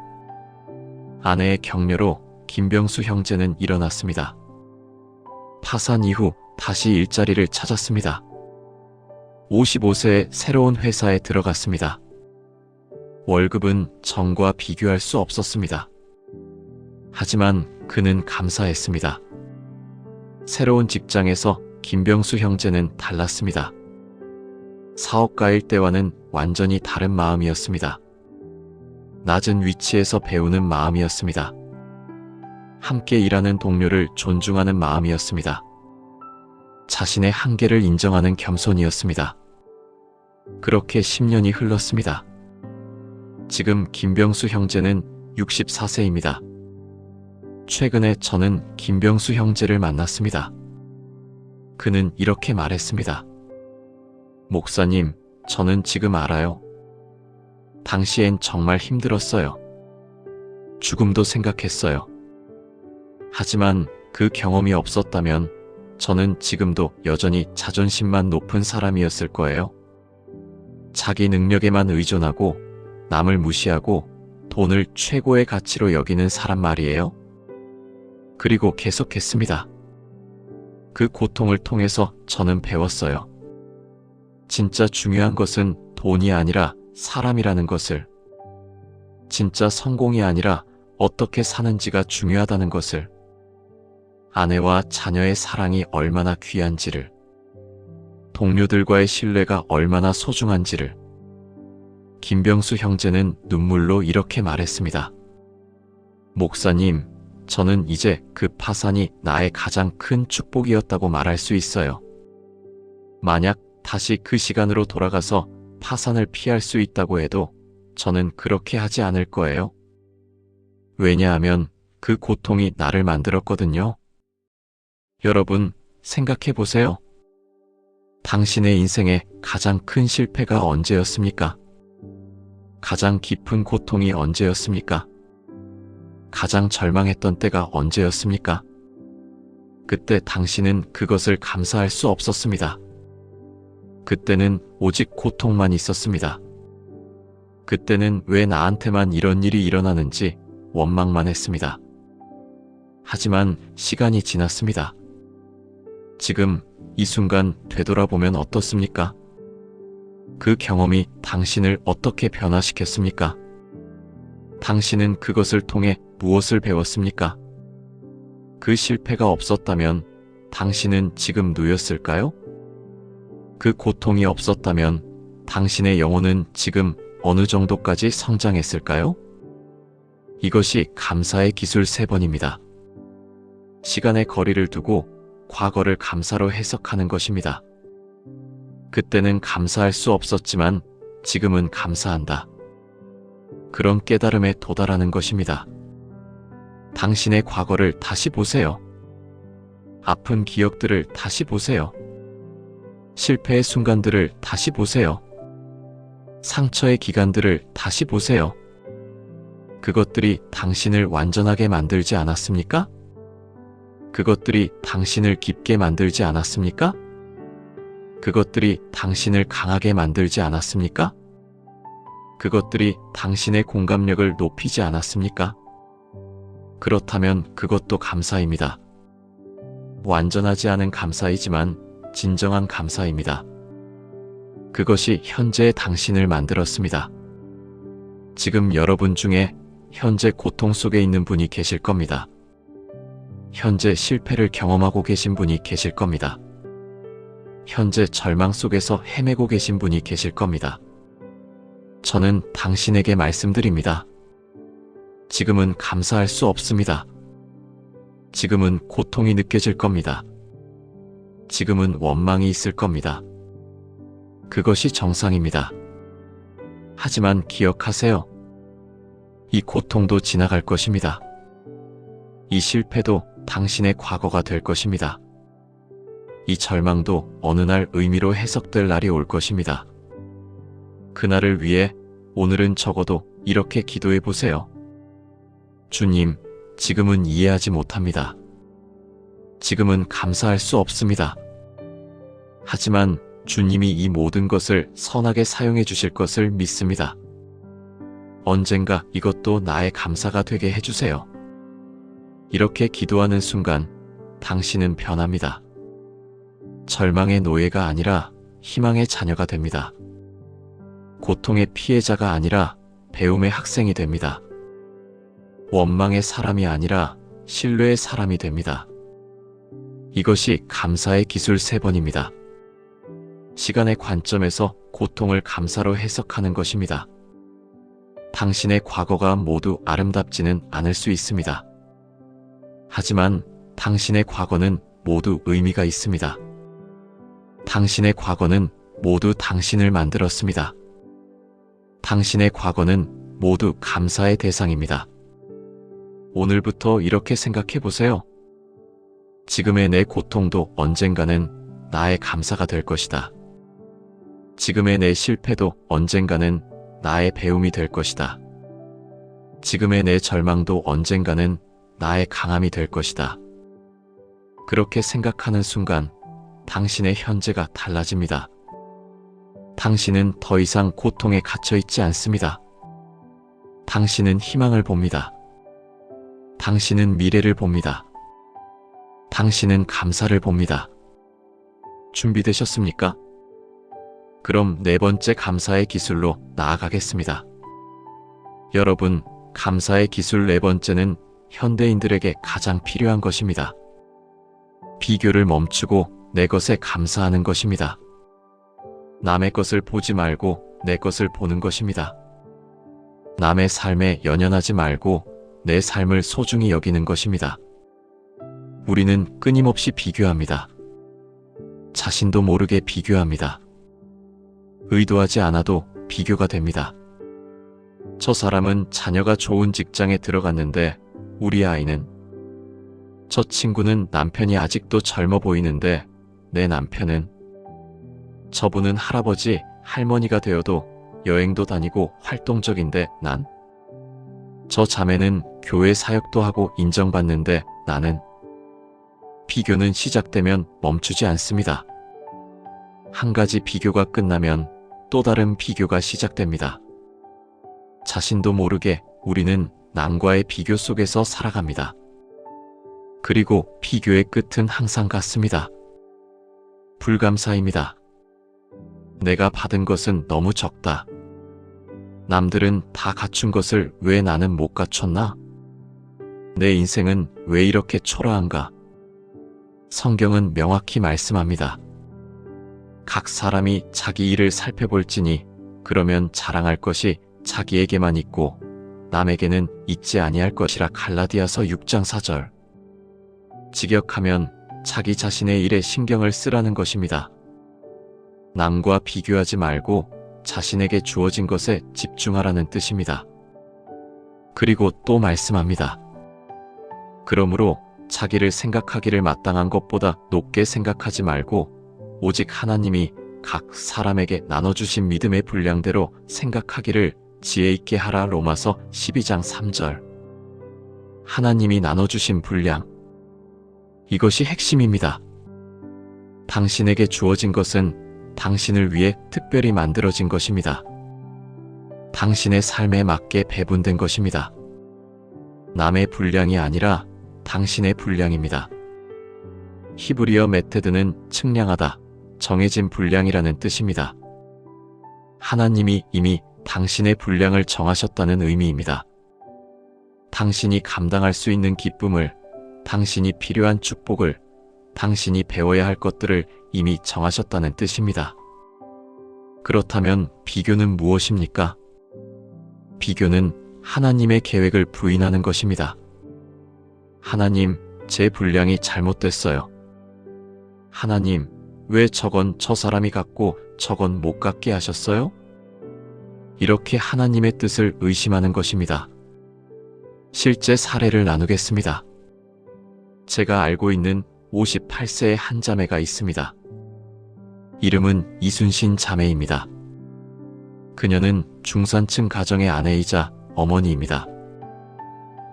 아내의 격려로 김병수 형제는 일어났습니다. 파산 이후 다시 일자리를 찾았습니다. 55세에 새로운 회사에 들어갔습니다. 월급은 전과 비교할 수 없었습니다. 하지만 그는 감사했습니다. 새로운 직장에서 김병수 형제는 달랐습니다. 사업가일 때와는 완전히 다른 마음이었습니다. 낮은 위치에서 배우는 마음이었습니다. 함께 일하는 동료를 존중하는 마음이었습니다. 자신의 한계를 인정하는 겸손이었습니다. 그렇게 10년이 흘렀습니다. 지금 김병수 형제는 64세입니다. 최근에 저는 김병수 형제를 만났습니다. 그는 이렇게 말했습니다. 목사님, 저는 지금 알아요. 당시엔 정말 힘들었어요. 죽음도 생각했어요. 하지만 그 경험이 없었다면 저는 지금도 여전히 자존심만 높은 사람이었을 거예요. 자기 능력에만 의존하고 남을 무시하고 돈을 최고의 가치로 여기는 사람 말이에요. 그리고 계속했습니다. 그 고통을 통해서 저는 배웠어요. 진짜 중요한 것은 돈이 아니라 사람이라는 것을. 진짜 성공이 아니라 어떻게 사는지가 중요하다는 것을. 아내와 자녀의 사랑이 얼마나 귀한지를. 동료들과의 신뢰가 얼마나 소중한지를. 김병수 형제는 눈물로 이렇게 말했습니다. 목사님, 저는 이제 그 파산이 나의 가장 큰 축복이었다고 말할 수 있어요. 만약 다시 그 시간으로 돌아가서 파산을 피할 수 있다고 해도 저는 그렇게 하지 않을 거예요. 왜냐하면 그 고통이 나를 만들었거든요. 여러분, 생각해 보세요. 당신의 인생의 가장 큰 실패가 언제였습니까? 가장 깊은 고통이 언제였습니까? 가장 절망했던 때가 언제였습니까? 그때 당신은 그것을 감사할 수 없었습니다. 그때는 오직 고통만 있었습니다. 그때는 왜 나한테만 이런 일이 일어나는지 원망만 했습니다. 하지만 시간이 지났습니다. 지금 이 순간 되돌아보면 어떻습니까? 그 경험이 당신을 어떻게 변화시켰습니까? 당신은 그것을 통해 무엇을 배웠습니까? 그 실패가 없었다면 당신은 지금 누였을까요? 그 고통이 없었다면 당신의 영혼은 지금 어느 정도까지 성장했을까요? 이것이 감사의 기술 3번입니다. 시간의 거리를 두고 과거를 감사로 해석하는 것입니다. 그때는 감사할 수 없었지만 지금은 감사한다. 그런 깨달음에 도달하는 것입니다. 당신의 과거를 다시 보세요. 아픈 기억들을 다시 보세요. 실패의 순간들을 다시 보세요. 상처의 기간들을 다시 보세요. 그것들이 당신을 완전하게 만들지 않았습니까? 그것들이 당신을 깊게 만들지 않았습니까? 그것들이 당신을 강하게 만들지 않았습니까? 그것들이 당신의 공감력을 높이지 않았습니까? 그렇다면 그것도 감사입니다. 완전하지 않은 감사이지만 진정한 감사입니다. 그것이 현재의 당신을 만들었습니다. 지금 여러분 중에 현재 고통 속에 있는 분이 계실 겁니다. 현재 실패를 경험하고 계신 분이 계실 겁니다. 현재 절망 속에서 헤매고 계신 분이 계실 겁니다. 저는 당신에게 말씀드립니다. 지금은 감사할 수 없습니다. 지금은 고통이 느껴질 겁니다. 지금은 원망이 있을 겁니다. 그것이 정상입니다. 하지만 기억하세요. 이 고통도 지나갈 것입니다. 이 실패도 당신의 과거가 될 것입니다. 이 절망도 어느 날 의미로 해석될 날이 올 것입니다. 그날을 위해 오늘은 적어도 이렇게 기도해 보세요. 주님, 지금은 이해하지 못합니다. 지금은 감사할 수 없습니다. 하지만 주님이 이 모든 것을 선하게 사용해 주실 것을 믿습니다. 언젠가 이것도 나의 감사가 되게 해주세요. 이렇게 기도하는 순간 당신은 변합니다. 절망의 노예가 아니라 희망의 자녀가 됩니다. 고통의 피해자가 아니라 배움의 학생이 됩니다. 원망의 사람이 아니라 신뢰의 사람이 됩니다. 이것이 감사의 기술 3번입니다. 시간의 관점에서 고통을 감사로 해석하는 것입니다. 당신의 과거가 모두 아름답지는 않을 수 있습니다. 하지만 당신의 과거는 모두 의미가 있습니다. 당신의 과거는 모두 당신을 만들었습니다. 당신의 과거는 모두 감사의 대상입니다. 오늘부터 이렇게 생각해 보세요. 지금의 내 고통도 언젠가는 나의 감사가 될 것이다. 지금의 내 실패도 언젠가는 나의 배움이 될 것이다. 지금의 내 절망도 언젠가는 나의 강함이 될 것이다. 그렇게 생각하는 순간 당신의 현재가 달라집니다. 당신은 더 이상 고통에 갇혀 있지 않습니다. 당신은 희망을 봅니다. 당신은 미래를 봅니다. 당신은 감사를 봅니다. 준비되셨습니까? 그럼 4번째 감사의 기술로 나아가겠습니다. 여러분, 감사의 기술 4번째는 현대인들에게 가장 필요한 것입니다. 비교를 멈추고 내 것에 감사하는 것입니다. 남의 것을 보지 말고 내 것을 보는 것입니다. 남의 삶에 연연하지 말고 내 삶을 소중히 여기는 것입니다. 우리는 끊임없이 비교합니다. 자신도 모르게 비교합니다. 의도하지 않아도 비교가 됩니다. 저 사람은 자녀가 좋은 직장에 들어갔는데 우리 아이는, 저 친구는 남편이 아직도 젊어 보이는데 내 남편은, 저분은 할아버지, 할머니가 되어도 여행도 다니고 활동적인데 난, 저 자매는 교회 사역도 하고 인정받는데 나는. 비교는 시작되면 멈추지 않습니다. 한 가지 비교가 끝나면 또 다른 비교가 시작됩니다. 자신도 모르게 우리는 남과의 비교 속에서 살아갑니다. 그리고 비교의 끝은 항상 같습니다. 불감사입니다. 내가 받은 것은 너무 적다. 남들은 다 갖춘 것을 왜 나는 못 갖췄나? 내 인생은 왜 이렇게 초라한가? 성경은 명확히 말씀합니다. 각 사람이 자기 일을 살펴볼지니 그러면 자랑할 것이 자기에게만 있고 남에게는 잊지 아니할 것이라. 갈라디아서 6장 4절. 직역하면 자기 자신의 일에 신경을 쓰라는 것입니다. 남과 비교하지 말고 자신에게 주어진 것에 집중하라는 뜻입니다. 그리고 또 말씀합니다. 그러므로 자기를 생각하기를 마땅한 것보다 높게 생각하지 말고 오직 하나님이 각 사람에게 나눠주신 믿음의 분량대로 생각하기를 지혜 있게 하라. 로마서 12장 3절. 하나님이 나눠주신 분량, 이것이 핵심입니다. 당신에게 주어진 것은 당신을 위해 특별히 만들어진 것입니다. 당신의 삶에 맞게 배분된 것입니다. 남의 분량이 아니라 당신의 분량입니다. 히브리어 메테드는 측량하다, 정해진 분량이라는 뜻입니다. 하나님이 이미 당신의 분량을 정하셨다는 의미입니다. 당신이 감당할 수 있는 기쁨을, 당신이 필요한 축복을, 당신이 배워야 할 것들을 이미 정하셨다는 뜻입니다. 그렇다면 비교는 무엇입니까? 비교는 하나님의 계획을 부인하는 것입니다. 하나님, 제 분량이 잘못됐어요. 하나님, 왜 저건 저 사람이 갖고 저건 못 갖게 하셨어요? 이렇게 하나님의 뜻을 의심하는 것입니다. 실제 사례를 나누겠습니다. 제가 알고 있는 58세의 한 자매가 있습니다. 이름은 이순신 자매입니다. 그녀는 중산층 가정의 아내이자 어머니입니다.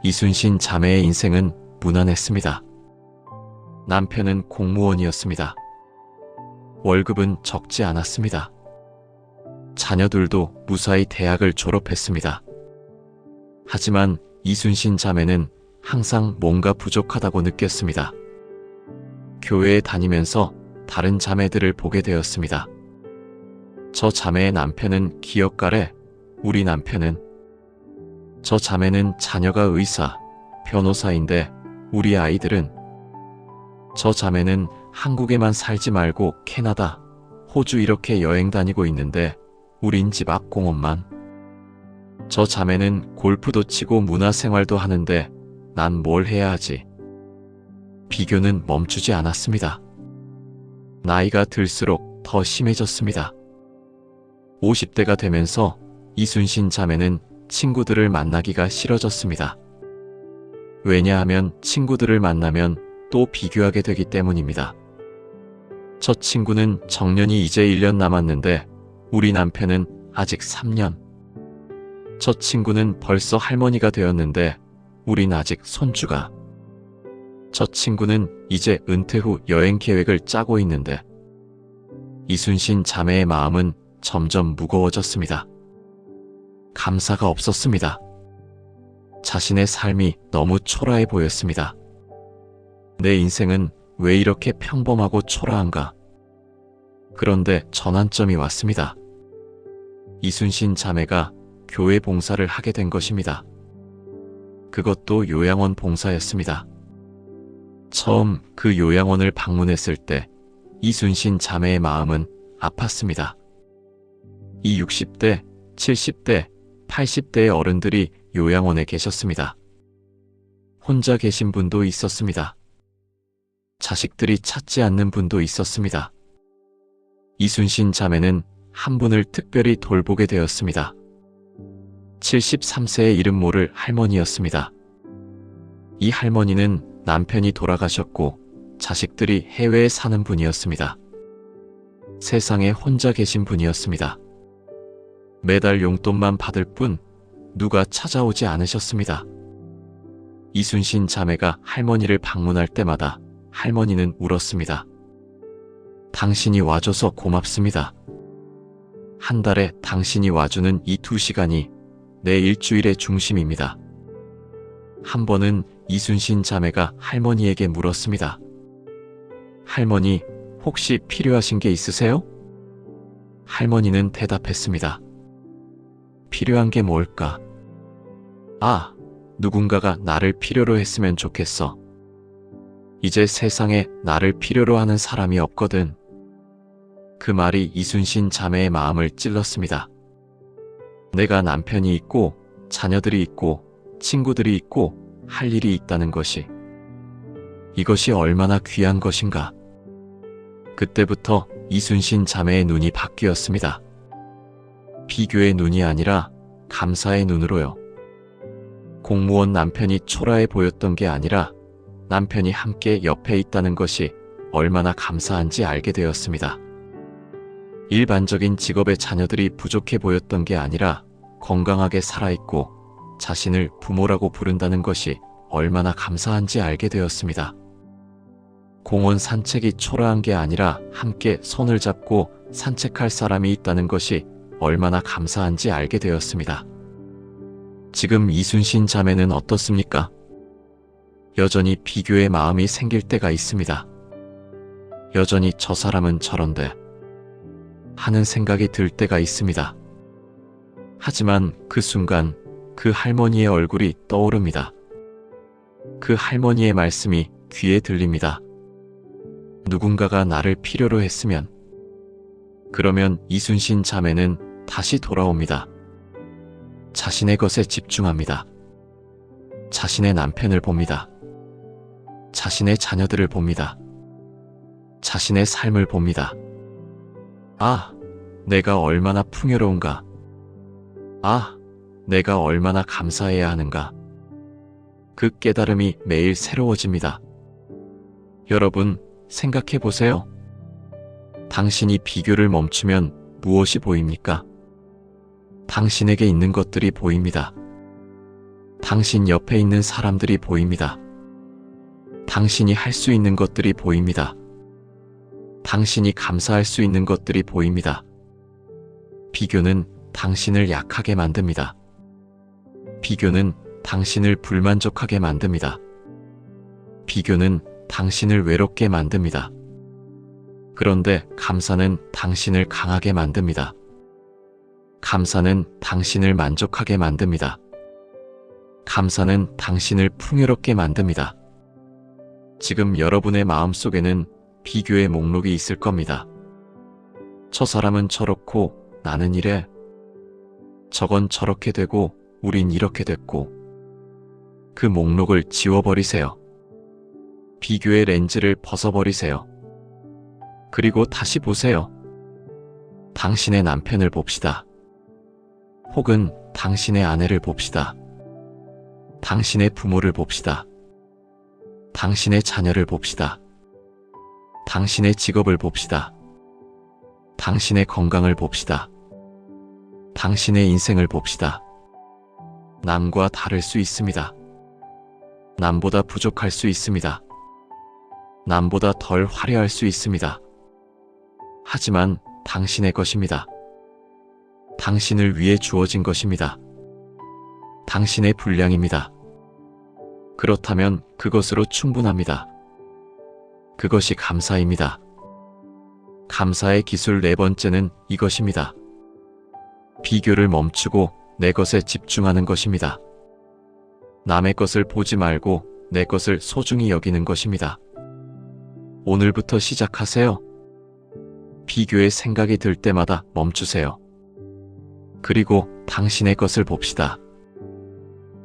이순신 자매의 인생은 무난했습니다. 남편은 공무원이었습니다. 월급은 적지 않았습니다. 자녀들도 무사히 대학을 졸업했습니다. 하지만 이순신 자매는 항상 뭔가 부족하다고 느꼈습니다. 교회에 다니면서 다른 자매들을 보게 되었습니다. 저 자매의 남편은 기업가래, 우리 남편은. 저 자매는 자녀가 의사, 변호사인데 우리 아이들은. 저 자매는 한국에만 살지 말고 캐나다, 호주 이렇게 여행 다니고 있는데 우린 집 앞 공원만. 저 자매는 골프도 치고 문화생활도 하는데 난 뭘 해야 하지? 비교는 멈추지 않았습니다. 나이가 들수록 더 심해졌습니다. 50대가 되면서 이순신 자매는 친구들을 만나기가 싫어졌습니다. 왜냐하면 친구들을 만나면 또 비교하게 되기 때문입니다. 저 친구는 정년이 이제 1년 남았는데 우리 남편은 아직 3년. 저 친구는 벌써 할머니가 되었는데 우린 아직 손주가. 저 친구는 이제 은퇴 후 여행 계획을 짜고 있는데. 이순신 자매의 마음은 점점 무거워졌습니다. 감사가 없었습니다. 자신의 삶이 너무 초라해 보였습니다. 내 인생은 왜 이렇게 평범하고 초라한가? 그런데 전환점이 왔습니다. 이순신 자매가 교회 봉사를 하게 된 것입니다. 그것도 요양원 봉사였습니다. 처음 그 요양원을 방문했을 때 이순신 자매의 마음은 아팠습니다. 이 60대, 70대, 80대의 어른들이 요양원에 계셨습니다. 혼자 계신 분도 있었습니다. 자식들이 찾지 않는 분도 있었습니다. 이순신 자매는 한 분을 특별히 돌보게 되었습니다. 73세의 이름 모를 할머니였습니다. 이 할머니는 남편이 돌아가셨고 자식들이 해외에 사는 분이었습니다. 세상에 혼자 계신 분이었습니다. 매달 용돈만 받을 뿐 누가 찾아오지 않으셨습니다. 이순신 자매가 할머니를 방문할 때마다 할머니는 울었습니다. 당신이 와줘서 고맙습니다. 한 달에 당신이 와주는 이 2시간이 내 일주일의 중심입니다. 한 번은 이순신 자매가 할머니에게 물었습니다. 할머니, 혹시 필요하신 게 있으세요? 할머니는 대답했습니다. 필요한 게 뭘까? 아, 누군가가 나를 필요로 했으면 좋겠어. 이제 세상에 나를 필요로 하는 사람이 없거든. 그 말이 이순신 자매의 마음을 찔렀습니다. 내가 남편이 있고 자녀들이 있고 친구들이 있고 할 일이 있다는 것이, 이것이 얼마나 귀한 것인가. 그때부터 이순신 자매의 눈이 바뀌었습니다. 비교의 눈이 아니라 감사의 눈으로요. 공무원 남편이 초라해 보였던 게 아니라 남편이 함께 옆에 있다는 것이 얼마나 감사한지 알게 되었습니다. 일반적인 직업의 자녀들이 부족해 보였던 게 아니라 건강하게 살아있고 자신을 부모라고 부른다는 것이 얼마나 감사한지 알게 되었습니다. 공원 산책이 초라한 게 아니라 함께 손을 잡고 산책할 사람이 있다는 것이 얼마나 감사한지 알게 되었습니다. 지금 이순신 자매는 어떻습니까? 여전히 비교의 마음이 생길 때가 있습니다. 여전히 저 사람은 저런데 하는 생각이 들 때가 있습니다. 하지만 그 순간 그 할머니의 얼굴이 떠오릅니다. 그 할머니의 말씀이 귀에 들립니다. 누군가가 나를 필요로 했으면, 그러면 이순신 자매는 다시 돌아옵니다. 자신의 것에 집중합니다. 자신의 남편을 봅니다. 자신의 자녀들을 봅니다. 자신의 삶을 봅니다. 아, 내가 얼마나 풍요로운가. 아, 내가 얼마나 감사해야 하는가. 그 깨달음이 매일 새로워집니다. 여러분, 생각해 보세요. 당신이 비교를 멈추면 무엇이 보입니까? 당신에게 있는 것들이 보입니다. 당신 옆에 있는 사람들이 보입니다. 당신이 할 수 있는 것들이 보입니다. 당신이 감사할 수 있는 것들이 보입니다. 비교는 당신을 약하게 만듭니다. 비교는 당신을 불만족하게 만듭니다. 비교는 당신을 외롭게 만듭니다. 그런데 감사는 당신을 강하게 만듭니다. 감사는 당신을 만족하게 만듭니다. 감사는 당신을 풍요롭게 만듭니다. 지금 여러분의 마음속에는 비교의 목록이 있을 겁니다. 저 사람은 저렇고 나는 이래. 저건 저렇게 되고 우린 이렇게 됐고. 그 목록을 지워버리세요. 비교의 렌즈를 벗어버리세요. 그리고 다시 보세요. 당신의 남편을 봅시다. 혹은 당신의 아내를 봅시다. 당신의 부모를 봅시다. 당신의 자녀를 봅시다. 당신의 직업을 봅시다. 당신의 건강을 봅시다. 당신의 인생을 봅시다. 남과 다를 수 있습니다. 남보다 부족할 수 있습니다. 남보다 덜 화려할 수 있습니다. 하지만 당신의 것입니다. 당신을 위해 주어진 것입니다. 당신의 분량입니다. 그렇다면 그것으로 충분합니다. 그것이 감사입니다. 감사의 기술 네 번째는 이것입니다. 비교를 멈추고 내 것에 집중하는 것입니다. 남의 것을 보지 말고 내 것을 소중히 여기는 것입니다. 오늘부터 시작하세요. 비교의 생각이 들 때마다 멈추세요. 그리고 당신의 것을 봅시다.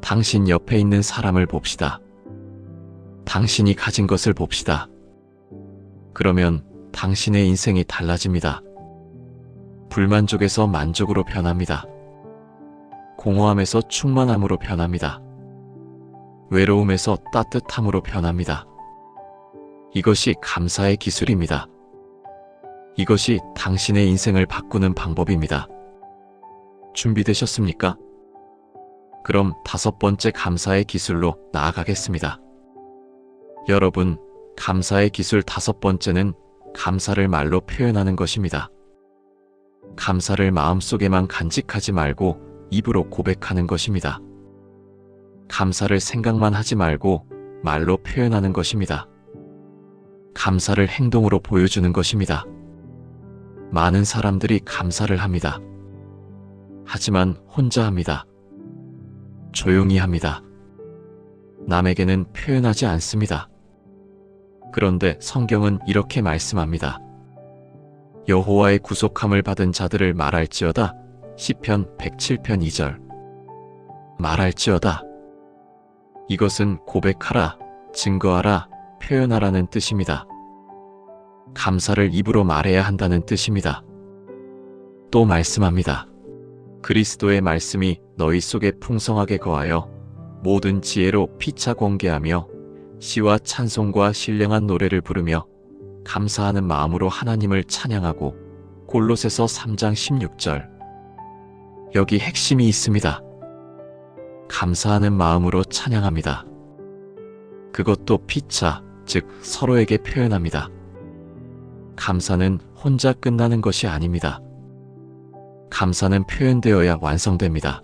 당신 옆에 있는 사람을 봅시다. 당신이 가진 것을 봅시다. 그러면 당신의 인생이 달라집니다. 불만족에서 만족으로 변합니다. 공허함에서 충만함으로 변합니다. 외로움에서 따뜻함으로 변합니다. 이것이 감사의 기술입니다. 이것이 당신의 인생을 바꾸는 방법입니다. 준비되셨습니까? 그럼 다섯 번째 감사의 기술로 나아가겠습니다. 여러분, 감사의 기술 다섯 번째는 감사를 말로 표현하는 것입니다. 감사를 마음속에만 간직하지 말고 입으로 고백하는 것입니다. 감사를 생각만 하지 말고 말로 표현하는 것입니다. 감사를 행동으로 보여주는 것입니다. 많은 사람들이 감사를 합니다. 하지만 혼자 합니다. 조용히 합니다. 남에게는 표현하지 않습니다. 그런데 성경은 이렇게 말씀합니다. 여호와의 구속함을 받은 자들을 말할지어다. 시편 107편 2절. 말할지어다. 이것은 고백하라, 증거하라, 표현하라는 뜻입니다. 감사를 입으로 말해야 한다는 뜻입니다. 또 말씀합니다. 그리스도의 말씀이 너희 속에 풍성하게 거하여 모든 지혜로 피차 공개하며 시와 찬송과 신령한 노래를 부르며 감사하는 마음으로 하나님을 찬양하고. 골로새서 3장 16절. 여기 핵심이 있습니다. 감사하는 마음으로 찬양합니다. 그것도 피차, 즉 서로에게 표현합니다. 감사는 혼자 끝나는 것이 아닙니다. 감사는 표현되어야 완성됩니다.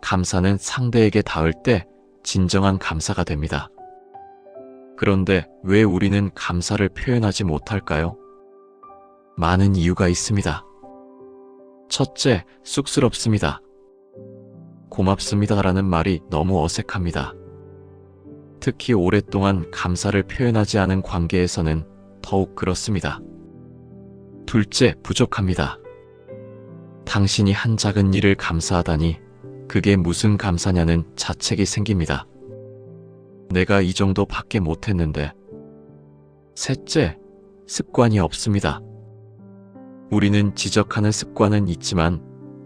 감사는 상대에게 닿을 때 진정한 감사가 됩니다. 그런데 왜 우리는 감사를 표현하지 못할까요? 많은 이유가 있습니다. 첫째, 쑥스럽습니다. 고맙습니다라는 말이 너무 어색합니다. 특히 오랫동안 감사를 표현하지 않은 관계에서는 더욱 그렇습니다. 둘째, 부족합니다. 당신이 한 작은 일을 감사하다니 그게 무슨 감사냐는 자책이 생깁니다. 내가 이 정도 밖에 못했는데. 셋째, 습관이 없습니다. 우리는 지적하는 습관은 있지만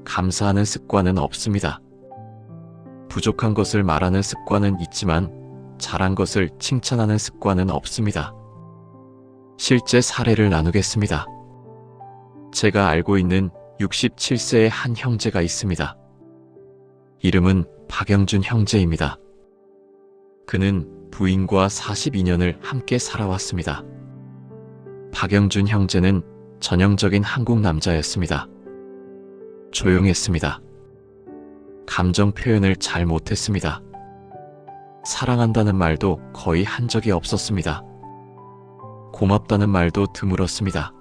감사하는 습관은 없습니다. 부족한 것을 말하는 습관은 있지만 잘한 것을 칭찬하는 습관은 없습니다. 실제 사례를 나누겠습니다. 제가 알고 있는 67세의 한 형제가 있습니다. 이름은 박영준 형제입니다. 그는 부인과 42년을 함께 살아왔습니다. 박영준 형제는 전형적인 한국 남자였습니다. 조용했습니다. 감정 표현을 잘 못했습니다. 사랑한다는 말도 거의 한 적이 없었습니다. 고맙다는 말도 드물었습니다.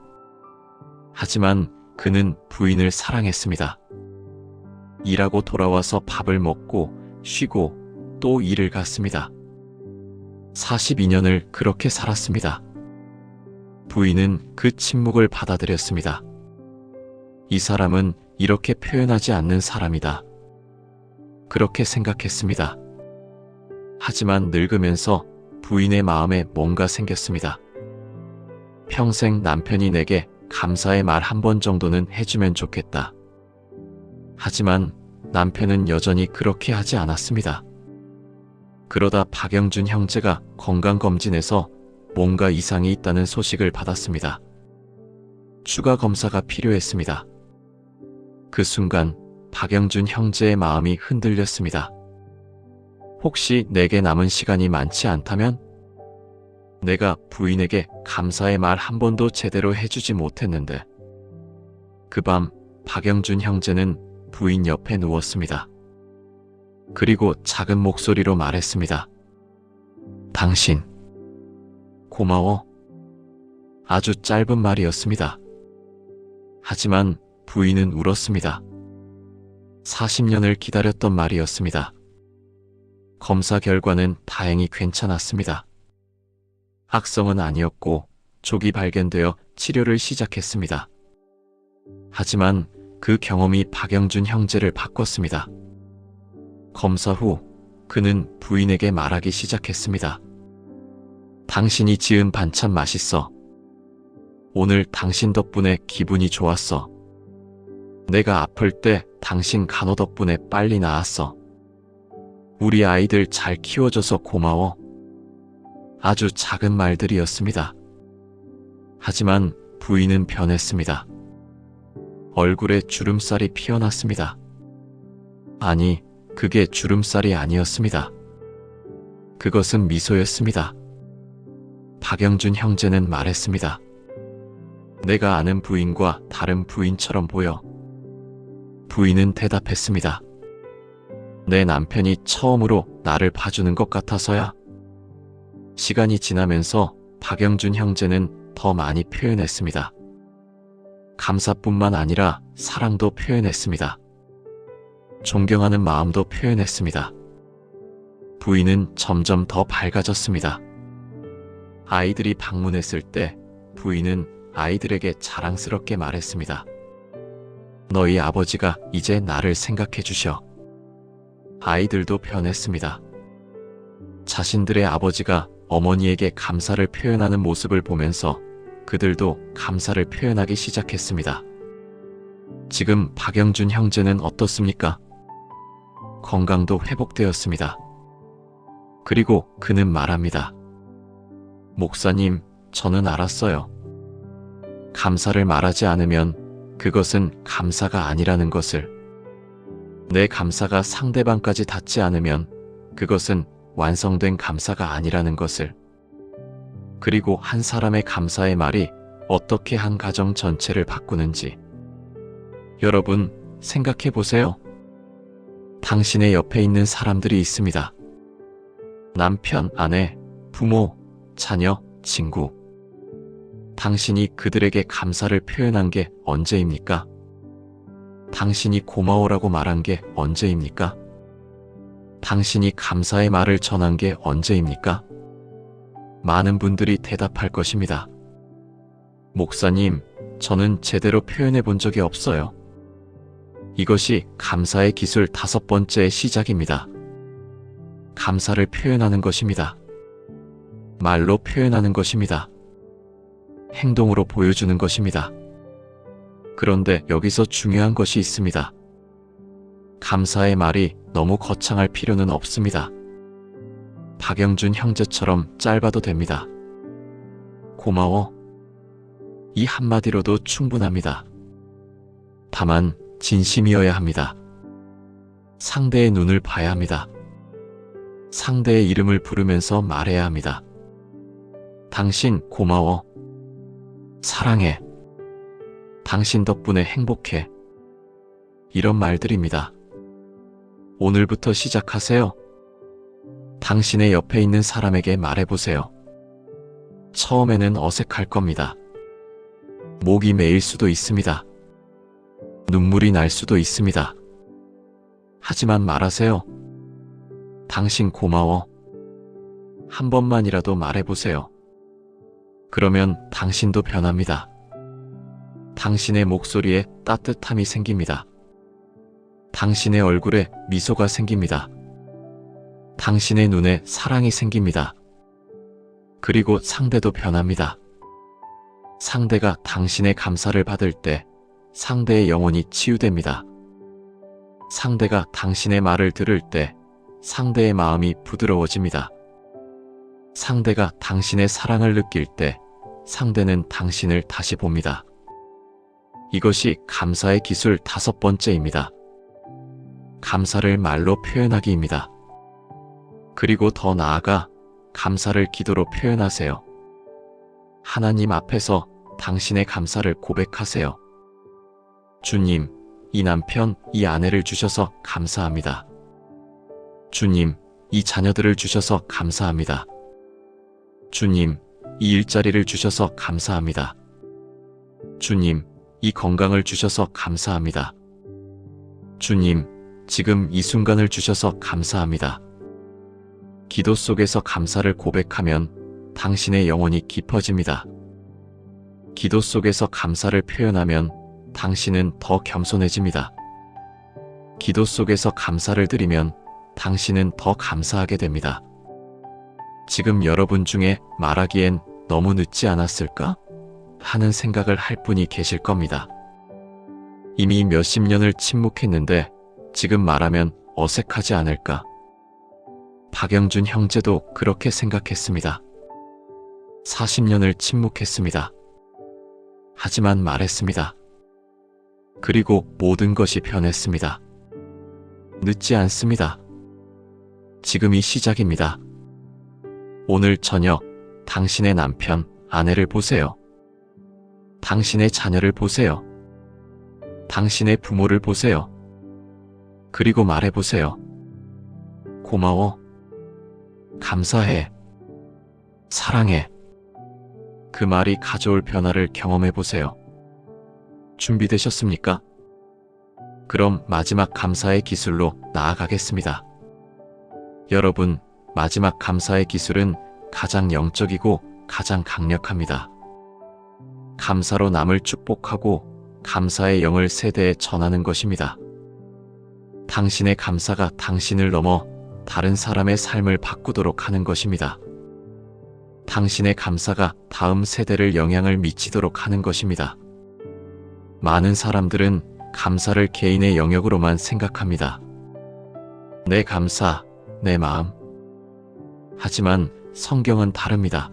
하지만 그는 부인을 사랑했습니다. 일하고 돌아와서 밥을 먹고 쉬고 또 일을 갔습니다. 42년을 그렇게 살았습니다. 부인은 그 침묵을 받아들였습니다. 이 사람은 이렇게 표현하지 않는 사람이다. 그렇게 생각했습니다. 하지만 늙으면서 부인의 마음에 뭔가 생겼습니다. 평생 남편이 내게 감사의 말 한 번 정도는 해주면 좋겠다. 하지만 남편은 여전히 그렇게 하지 않았습니다. 그러다 박영준 형제가 건강검진에서 뭔가 이상이 있다는 소식을 받았습니다. 추가 검사가 필요했습니다. 그 순간 박영준 형제의 마음이 흔들렸습니다. 혹시 내게 남은 시간이 많지 않다면? 내가 부인에게 감사의 말 한 번도 제대로 해주지 못했는데. 그 밤 박영준 형제는 부인 옆에 누웠습니다. 그리고 작은 목소리로 말했습니다. 당신, 고마워. 아주 짧은 말이었습니다. 하지만 부인은 울었습니다. 40년을 기다렸던 말이었습니다. 검사 결과는 다행히 괜찮았습니다. 악성은 아니었고 조기 발견되어 치료를 시작했습니다. 하지만 그 경험이 박영준 형제를 바꿨습니다. 검사 후 그는 부인에게 말하기 시작했습니다. 당신이 지은 반찬 맛있어. 오늘 당신 덕분에 기분이 좋았어. 내가 아플 때 당신 간호 덕분에 빨리 나았어. 우리 아이들 잘 키워줘서 고마워. 아주 작은 말들이었습니다. 하지만 부인은 변했습니다. 얼굴에 주름살이 피어났습니다. 아니, 그게 주름살이 아니었습니다. 그것은 미소였습니다. 박영준 형제는 말했습니다. 내가 아는 부인과 다른 부인처럼 보여. 부인은 대답했습니다. 내 남편이 처음으로 나를 봐주는 것 같아서야. 시간이 지나면서 박영준 형제는 더 많이 표현했습니다. 감사뿐만 아니라 사랑도 표현했습니다. 존경하는 마음도 표현했습니다. 부인은 점점 더 밝아졌습니다. 아이들이 방문했을 때 부인은 아이들에게 자랑스럽게 말했습니다. 너희 아버지가 이제 나를 생각해 주셔. 아이들도 변했습니다. 자신들의 아버지가 어머니에게 감사를 표현하는 모습을 보면서 그들도 감사를 표현하기 시작했습니다. 지금 박영준 형제는 어떻습니까? 건강도 회복되었습니다. 그리고 그는 말합니다. 목사님, 저는 알았어요. 감사를 말하지 않으면 그것은 감사가 아니라는 것을. 내 감사가 상대방까지 닿지 않으면 그것은 완성된 감사가 아니라는 것을. 그리고 한 사람의 감사의 말이 어떻게 한 가정 전체를 바꾸는지. 여러분, 생각해 보세요. 당신의 옆에 있는 사람들이 있습니다. 남편, 아내, 부모, 자녀, 친구. 당신이 그들에게 감사를 표현한 게 언제입니까? 당신이 고마워라고 말한 게 언제입니까? 당신이 감사의 말을 전한 게 언제입니까? 많은 분들이 대답할 것입니다. 목사님, 저는 제대로 표현해 본 적이 없어요. 이것이 감사의 기술 5번째의 시작입니다. 감사를 표현하는 것입니다. 말로 표현하는 것입니다. 행동으로 보여주는 것입니다. 그런데 여기서 중요한 것이 있습니다. 감사의 말이 너무 거창할 필요는 없습니다. 박영준 형제처럼 짧아도 됩니다. 고마워. 이 한마디로도 충분합니다. 다만 진심이어야 합니다. 상대의 눈을 봐야 합니다. 상대의 이름을 부르면서 말해야 합니다. 당신 고마워. 사랑해. 당신 덕분에 행복해. 이런 말들입니다. 오늘부터 시작하세요. 당신의 옆에 있는 사람에게 말해보세요. 처음에는 어색할 겁니다. 목이 메일 수도 있습니다. 눈물이 날 수도 있습니다. 하지만 말하세요. 당신 고마워. 한 번만이라도 말해보세요. 그러면 당신도 변합니다. 당신의 목소리에 따뜻함이 생깁니다. 당신의 얼굴에 미소가 생깁니다. 당신의 눈에 사랑이 생깁니다. 그리고 상대도 변합니다. 상대가 당신의 감사를 받을 때 상대의 영혼이 치유됩니다. 상대가 당신의 말을 들을 때 상대의 마음이 부드러워집니다. 상대가 당신의 사랑을 느낄 때 상대는 당신을 다시 봅니다. 이것이 감사의 기술 5번째입니다. 감사를 말로 표현하기입니다. 그리고 더 나아가 감사를 기도로 표현하세요. 하나님 앞에서 당신의 감사를 고백하세요. 주님, 이 남편, 이 아내를 주셔서 감사합니다. 주님, 이 자녀들을 주셔서 감사합니다. 주님, 이 일자리를 주셔서 감사합니다. 주님, 이 건강을 주셔서 감사합니다. 주님, 지금 이 순간을 주셔서 감사합니다. 기도 속에서 감사를 고백하면 당신의 영혼이 깊어집니다. 기도 속에서 감사를 표현하면 당신은 더 겸손해집니다. 기도 속에서 감사를 드리면 당신은 더 감사하게 됩니다. 지금 여러분 중에 말하기엔 너무 늦지 않았을까? 하는 생각을 할 분이 계실 겁니다. 이미 몇십 년을 침묵했는데 지금 말하면 어색하지 않을까? 박영준 형제도 그렇게 생각했습니다. 40년을 침묵했습니다. 하지만 말했습니다. 그리고 모든 것이 변했습니다. 늦지 않습니다. 지금이 시작입니다. 오늘 저녁 당신의 남편, 아내를 보세요. 당신의 자녀를 보세요. 당신의 부모를 보세요. 그리고 말해보세요. 고마워. 감사해. 사랑해. 그 말이 가져올 변화를 경험해보세요. 준비되셨습니까? 그럼 마지막 감사의 기술로 나아가겠습니다. 여러분, 마지막 감사의 기술은 가장 영적이고 가장 강력합니다. 감사로 남을 축복하고 감사의 영을 세대에 전하는 것입니다. 당신의 감사가 당신을 넘어 다른 사람의 삶을 바꾸도록 하는 것입니다. 당신의 감사가 다음 세대를 영향을 미치도록 하는 것입니다. 많은 사람들은 감사를 개인의 영역으로만 생각합니다. 내 감사, 내 마음. 하지만 성경은 다릅니다.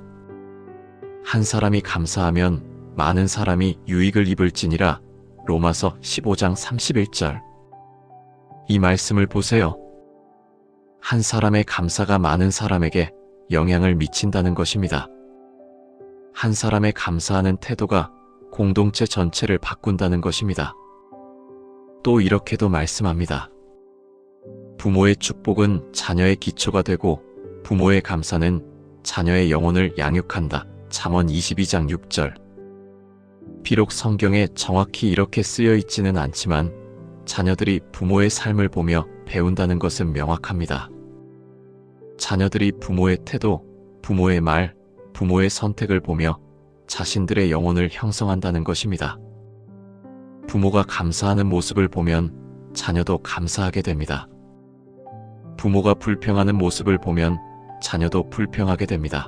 한 사람이 감사하면 많은 사람이 유익을 입을지니라. 로마서 15장 31절. 이 말씀을 보세요. 한 사람의 감사가 많은 사람에게 영향을 미친다는 것입니다. 한 사람의 감사하는 태도가 공동체 전체를 바꾼다는 것입니다. 또 이렇게도 말씀합니다. 부모의 축복은 자녀의 기초가 되고 부모의 감사는 자녀의 영혼을 양육한다. 잠언 22장 6절. 비록 성경에 정확히 이렇게 쓰여 있지는 않지만 자녀들이 부모의 삶을 보며 배운다는 것은 명확합니다. 자녀들이 부모의 태도, 부모의 말, 부모의 선택을 보며 자신들의 영혼을 형성한다는 것입니다. 부모가 감사하는 모습을 보면 자녀도 감사하게 됩니다. 부모가 불평하는 모습을 보면 자녀도 불평하게 됩니다.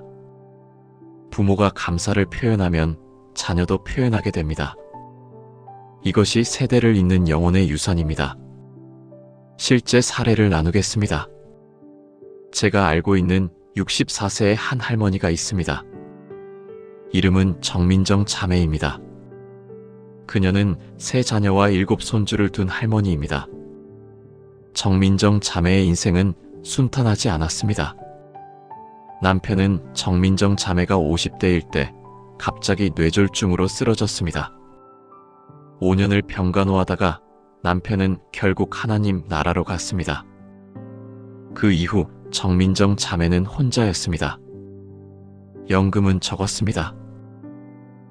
부모가 감사를 표현하면 자녀도 표현하게 됩니다. 이것이 세대를 잇는 영혼의 유산입니다. 실제 사례를 나누겠습니다. 제가 알고 있는 64세의 한 할머니가 있습니다. 이름은 정민정 자매입니다. 그녀는 3자녀와 7 손주를 둔 할머니입니다. 정민정 자매의 인생은 순탄하지 않았습니다. 남편은 정민정 자매가 50대일 때 갑자기 뇌졸중으로 쓰러졌습니다. 5년을 병간호하다가 남편은 결국 하나님 나라로 갔습니다. 그 이후 정민정 자매는 혼자였습니다. 연금은 적었습니다.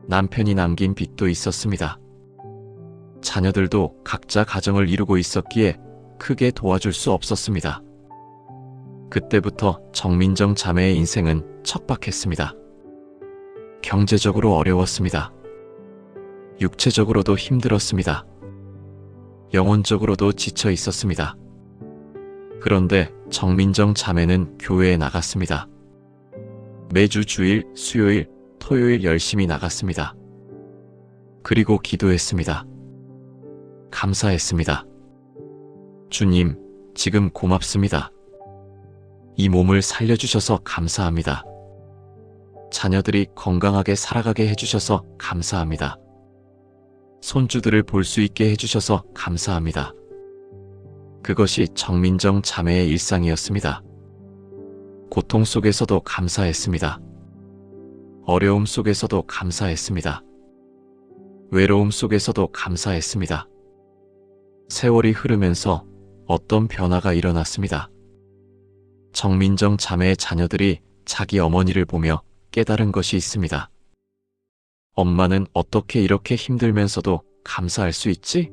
남편이 남긴 빚도 있었습니다. 자녀들도 각자 가정을 이루고 있었기에 크게 도와줄 수 없었습니다. 그때부터 정민정 자매의 인생은 척박했습니다. 경제적으로 어려웠습니다. 육체적으로도 힘들었습니다. 영혼적으로도 지쳐 있었습니다. 그런데 정민정 자매는 교회에 나갔습니다. 매주 주일, 수요일, 토요일 열심히 나갔습니다. 그리고 기도했습니다. 감사했습니다. 주님, 지금 고맙습니다. 이 몸을 살려주셔서 감사합니다. 자녀들이 건강하게 살아가게 해주셔서 감사합니다. 손주들을 볼 수 있게 해주셔서 감사합니다. 그것이 정민정 자매의 일상이었습니다. 고통 속에서도 감사했습니다. 어려움 속에서도 감사했습니다. 외로움 속에서도 감사했습니다. 세월이 흐르면서 어떤 변화가 일어났습니다. 정민정 자매의 자녀들이 자기 어머니를 보며 깨달은 것이 있습니다. 엄마는 어떻게 이렇게 힘들면서도 감사할 수 있지?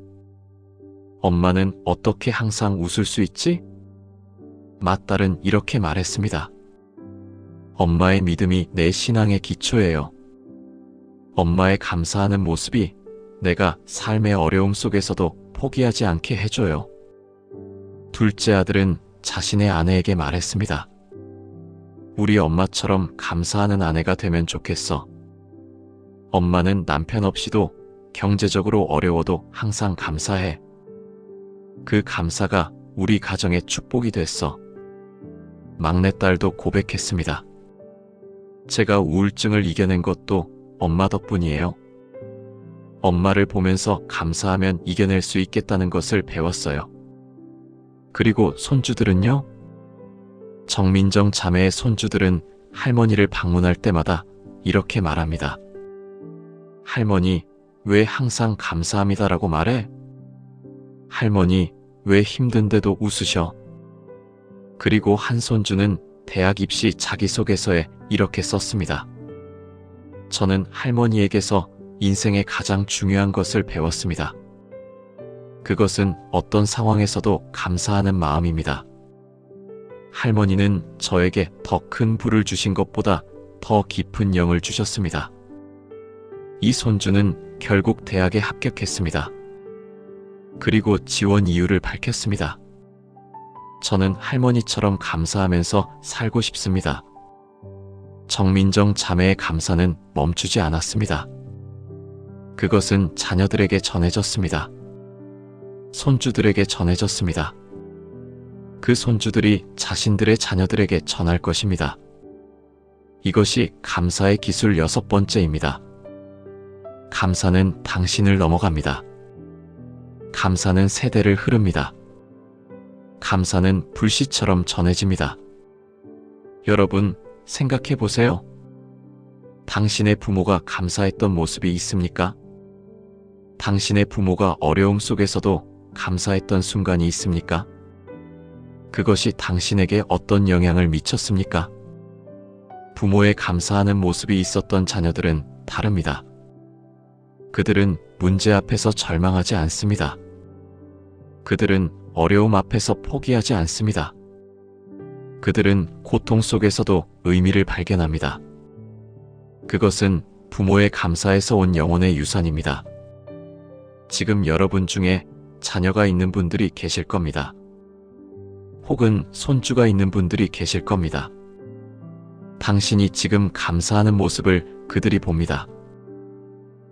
엄마는 어떻게 항상 웃을 수 있지? 맏딸은 이렇게 말했습니다. 엄마의 믿음이 내 신앙의 기초예요. 엄마의 감사하는 모습이 내가 삶의 어려움 속에서도 포기하지 않게 해줘요. 둘째 아들은 자신의 아내에게 말했습니다. 우리 엄마처럼 감사하는 아내가 되면 좋겠어. 엄마는 남편 없이도 경제적으로 어려워도 항상 감사해. 그 감사가 우리 가정의 축복이 됐어. 막내딸도 고백했습니다. 제가 우울증을 이겨낸 것도 엄마 덕분이에요. 엄마를 보면서 감사하면 이겨낼 수 있겠다는 것을 배웠어요. 그리고 손주들은요? 정민정 자매의 손주들은 할머니를 방문할 때마다 이렇게 말합니다. 할머니, 왜 항상 감사합니다라고 말해? 할머니, 왜 힘든데도 웃으셔? 그리고 한 손주는 대학 입시 자기소개서에 이렇게 썼습니다. 저는 할머니에게서 인생의 가장 중요한 것을 배웠습니다. 그것은 어떤 상황에서도 감사하는 마음입니다. 할머니는 저에게 더 큰 부를 주신 것보다 더 깊은 영을 주셨습니다. 이 손주는 결국 대학에 합격했습니다. 그리고 지원 이유를 밝혔습니다. 저는 할머니처럼 감사하면서 살고 싶습니다. 정민정 자매의 감사는 멈추지 않았습니다. 그것은 자녀들에게 전해졌습니다. 손주들에게 전해졌습니다. 그 손주들이 자신들의 자녀들에게 전할 것입니다. 이것이 감사의 기술 6번째입니다. 감사는 당신을 넘어갑니다. 감사는 세대를 흐릅니다. 감사는 불씨처럼 전해집니다. 여러분, 생각해 보세요. 당신의 부모가 감사했던 모습이 있습니까? 당신의 부모가 어려움 속에서도 감사했던 순간이 있습니까? 그것이 당신에게 어떤 영향을 미쳤습니까? 부모의 감사하는 모습이 있었던 자녀들은 다릅니다. 그들은 문제 앞에서 절망하지 않습니다. 그들은 어려움 앞에서 포기하지 않습니다. 그들은 고통 속에서도 의미를 발견합니다. 그것은 부모의 감사에서 온 영혼의 유산입니다. 지금 여러분 중에 자녀가 있는 분들이 계실 겁니다. 혹은 손주가 있는 분들이 계실 겁니다. 당신이 지금 감사하는 모습을 그들이 봅니다.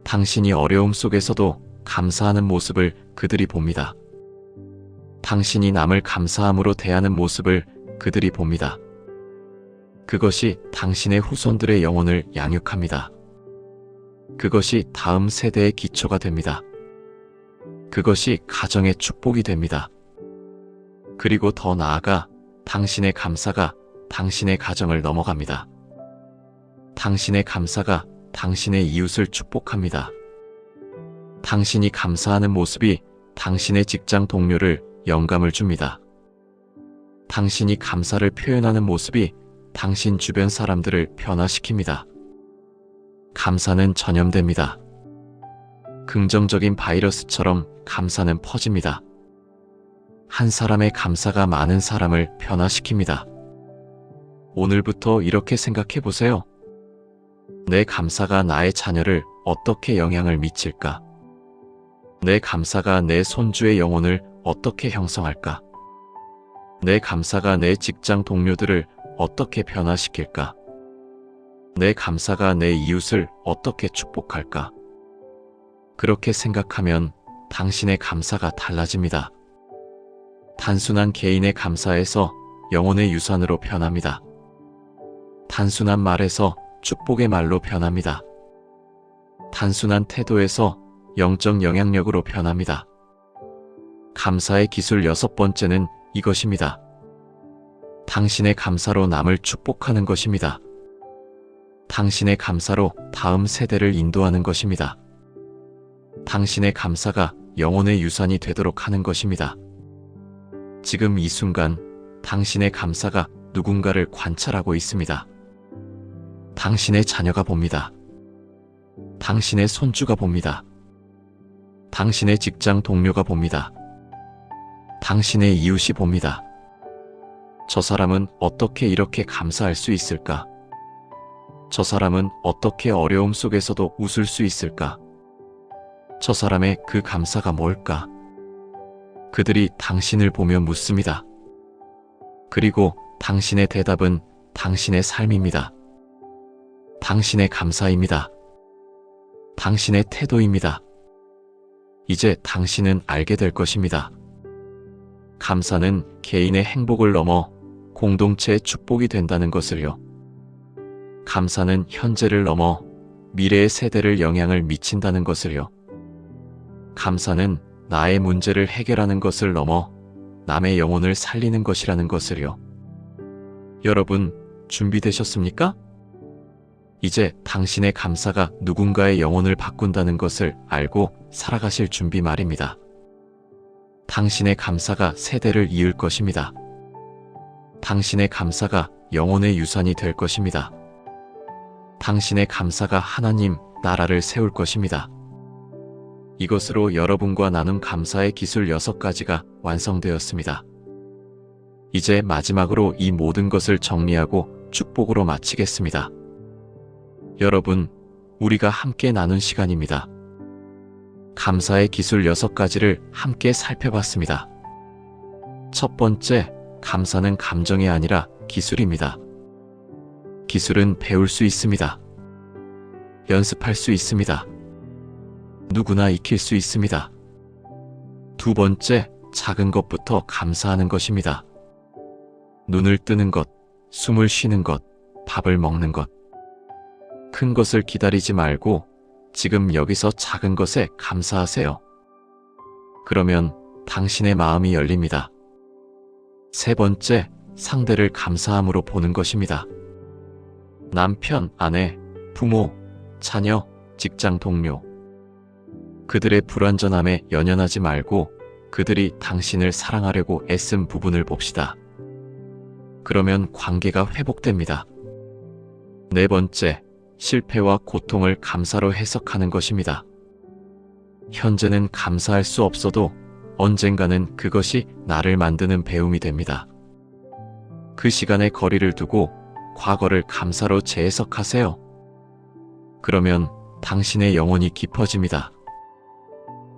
당신이 어려움 속에서도 감사하는 모습을 그들이 봅니다. 당신이 남을 감사함으로 대하는 모습을 그들이 봅니다. 그것이 당신의 후손들의 영혼을 양육합니다. 그것이 다음 세대의 기초가 됩니다. 그것이 가정의 축복이 됩니다. 그리고 더 나아가 당신의 감사가 당신의 가정을 넘어갑니다. 당신의 감사가 당신의 이웃을 축복합니다. 당신이 감사하는 모습이 당신의 직장 동료를 영감을 줍니다. 당신이 감사를 표현하는 모습이 당신 주변 사람들을 변화시킵니다. 감사는 전염됩니다. 긍정적인 바이러스처럼 감사는 퍼집니다. 한 사람의 감사가 많은 사람을 변화시킵니다. 오늘부터 이렇게 생각해 보세요. 내 감사가 나의 자녀를 어떻게 영향을 미칠까? 내 감사가 내 손주의 영혼을 어떻게 형성할까? 내 감사가 내 직장 동료들을 어떻게 변화시킬까? 내 감사가 내 이웃을 어떻게 축복할까? 그렇게 생각하면 당신의 감사가 달라집니다. 단순한 개인의 감사에서 영혼의 유산으로 변합니다. 단순한 말에서 축복의 말로 변합니다. 단순한 태도에서 영적 영향력으로 변합니다. 감사의 기술 6번째는 이것입니다. 당신의 감사로 남을 축복하는 것입니다. 당신의 감사로 다음 세대를 인도하는 것입니다. 당신의 감사가 영혼의 유산이 되도록 하는 것입니다. 지금 이 순간 당신의 감사가 누군가를 관찰하고 있습니다. 당신의 자녀가 봅니다. 당신의 손주가 봅니다. 당신의 직장 동료가 봅니다. 당신의 이웃이 봅니다. 저 사람은 어떻게 이렇게 감사할 수 있을까? 저 사람은 어떻게 어려움 속에서도 웃을 수 있을까? 저 사람의 그 감사가 뭘까? 그들이 당신을 보며 묻습니다. 그리고 당신의 대답은 당신의 삶입니다. 당신의 감사입니다. 당신의 태도입니다. 이제 당신은 알게 될 것입니다. 감사는 개인의 행복을 넘어 공동체의 축복이 된다는 것을요. 감사는 현재를 넘어 미래의 세대를 영향을 미친다는 것을요. 감사는 나의 문제를 해결하는 것을 넘어 남의 영혼을 살리는 것이라는 것을요. 여러분, 준비되셨습니까? 이제 당신의 감사가 누군가의 영혼을 바꾼다는 것을 알고 살아가실 준비 말입니다. 당신의 감사가 세대를 이을 것입니다. 당신의 감사가 영혼의 유산이 될 것입니다. 당신의 감사가 하나님 나라를 세울 것입니다. 이것으로 여러분과 나눈 감사의 기술 6가지가 완성되었습니다. 이제 마지막으로 이 모든 것을 정리하고 축복으로 마치겠습니다. 여러분, 우리가 함께 나눈 시간입니다. 감사의 기술 6가지를 함께 살펴봤습니다. 첫 번째, 감사는 감정이 아니라 기술입니다. 기술은 배울 수 있습니다. 연습할 수 있습니다. 누구나 익힐 수 있습니다. 두 번째, 작은 것부터 감사하는 것입니다. 눈을 뜨는 것, 숨을 쉬는 것, 밥을 먹는 것. 큰 것을 기다리지 말고 지금 여기서 작은 것에 감사하세요. 그러면 당신의 마음이 열립니다. 세 번째, 상대를 감사함으로 보는 것입니다. 남편, 아내, 부모, 자녀, 직장 동료. 그들의 불완전함에 연연하지 말고 그들이 당신을 사랑하려고 애쓴 부분을 봅시다. 그러면 관계가 회복됩니다. 네 번째, 실패와 고통을 감사로 해석하는 것입니다. 현재는 감사할 수 없어도 언젠가는 그것이 나를 만드는 배움이 됩니다. 그 시간에 거리를 두고 과거를 감사로 재해석하세요. 그러면 당신의 영혼이 깊어집니다.